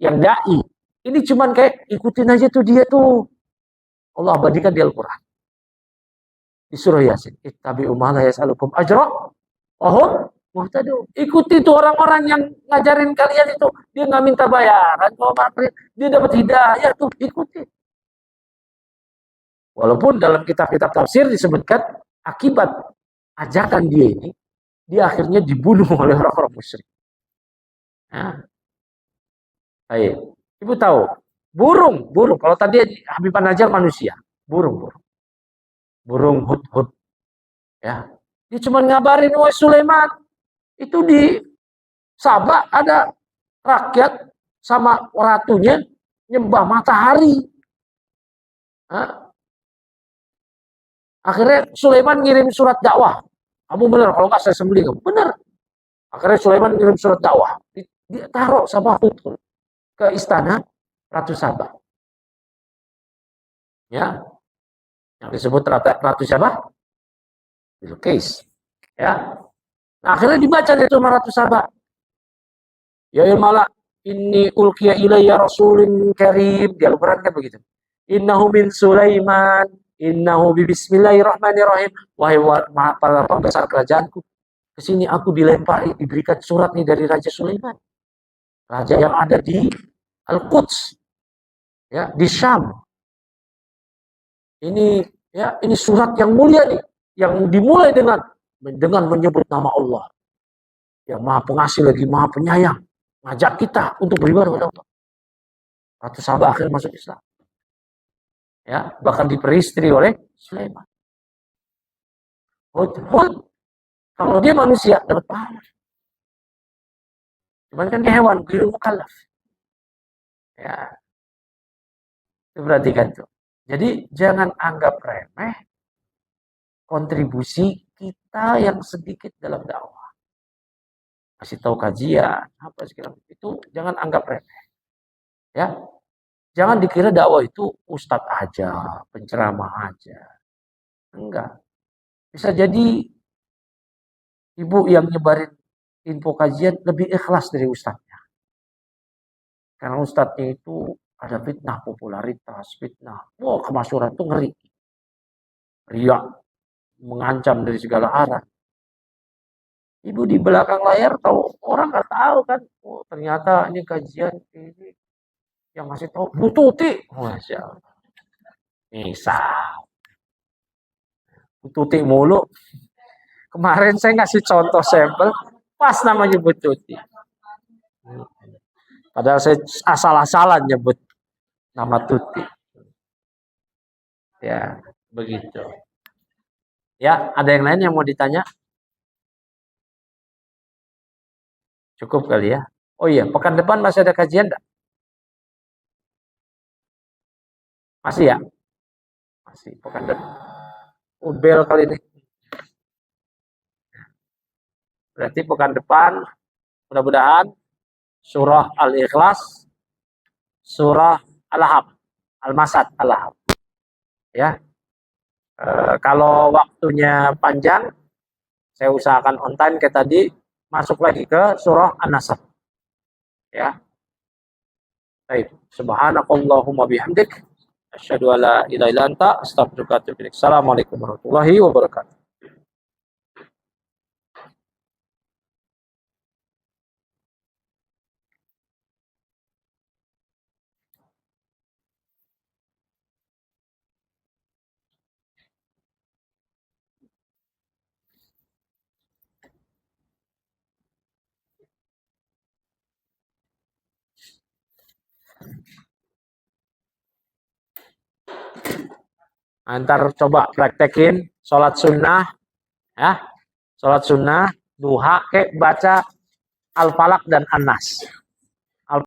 Yang dai. Ini cuman kayak ikutin aja tuh dia tuh. Allah abadikan di Al-Quran. Di surah Yasin. Ittabi'u ma la yasalukum ajra wa hum muhtadun. Ikuti tuh orang-orang yang ngajarin kalian itu. Dia nggak minta bayaran. Kalau dia dapat hidayah tuh ikuti. Walaupun dalam kitab-kitab tafsir disebutkan akibat ajakan dia ini, dia akhirnya dibunuh oleh orang-orang musyrik. Nah, baik. Ibu tahu, burung. Kalau tadi Habib An-Najjar manusia, burung. Burung hud-hud. Ya, dia cuma ngabarin, wah Sulaiman, itu di Sabah ada rakyat sama ratunya nyembah matahari. Hah? Akhirnya Sulaiman ngirim surat dakwah. Kamu benar, kalau nggak saya sembelih kamu. Benar. Akhirnya Sulaiman ngirim surat dakwah. Dia taruh sama Hud ke istana Ratu Sabah. Ya, yang disebut Ratu Sabah, Bilqis. Ya, nah, akhirnya dibaca itu sama Ratu Sabah. Ya malah ini ulqiya ilayya rasulun karim. Di Al-Quran kan begitu. Innahu min Sulaiman. Innahu bismillahirrahmanirrahim. Wahai para pembesar kerajaanku. Kesini aku dilempari, diberikan surat nih dari Raja Sulaiman. Raja yang ada di Al-Quds. Ya, di Syam. Ini surat yang mulia nih. Yang dimulai dengan menyebut nama Allah. Yang maha pengasih lagi maha penyayang. Ngajak kita untuk beribadah kepada Allah. Ratu Sabah akhirnya masuk Islam. Ya, bahkan diperistri oleh Sulaiman. Kalau dia manusia dapat pahala. Cuman kan dia hewan, biru mukallaf. Ya, itu perhatikan tuh. Jadi jangan anggap remeh kontribusi kita yang sedikit dalam dakwah. Kasih tahu kajian, apa segala itu jangan anggap remeh. Ya, jangan dikira dakwah itu ustadz aja, penceramah aja. Enggak. Bisa jadi ibu yang nyebarin info kajian lebih ikhlas dari ustadznya. Karena ustadznya itu ada fitnah popularitas, fitnah. Wah, kemasyhuran itu ngeri. Riak, mengancam dari segala arah. Ibu di belakang layar tahu, orang nggak tahu kan. Oh, ternyata ini kajian ini Yang ngasih tahu Bu Tuti. Masya Allah. Bisa. Bu Tuti mulu. Kemarin saya ngasih contoh sampel, pas namanya Bu Tuti. Padahal saya asal-asalan nyebut nama Tuti. Ya, begitu. Ya, ada yang lain yang mau ditanya? Cukup kali ya. Oh iya, pekan depan masih ada kajian enggak? Masih ya? Masih pekan depan. Bel kali ini. Berarti pekan depan mudah-mudahan surah Al-Ikhlas, surah Al-Ahab, Al-Masad, Al-Ahab. Ya. Kalau waktunya panjang, saya usahakan on time kayak tadi, masuk lagi ke surah An-Nasr. Ya. Baik. Subhanakallahumma bihamdik, asyhadu an la ilaha illa anta, astaghfiruka wa atubu ilaik. Assalamualaikum warahmatullahi wabarakatuh. Antar coba praktekin sholat sunnah, ya, sholat sunnah, duha, baca Al-Falaq dan An-Nas.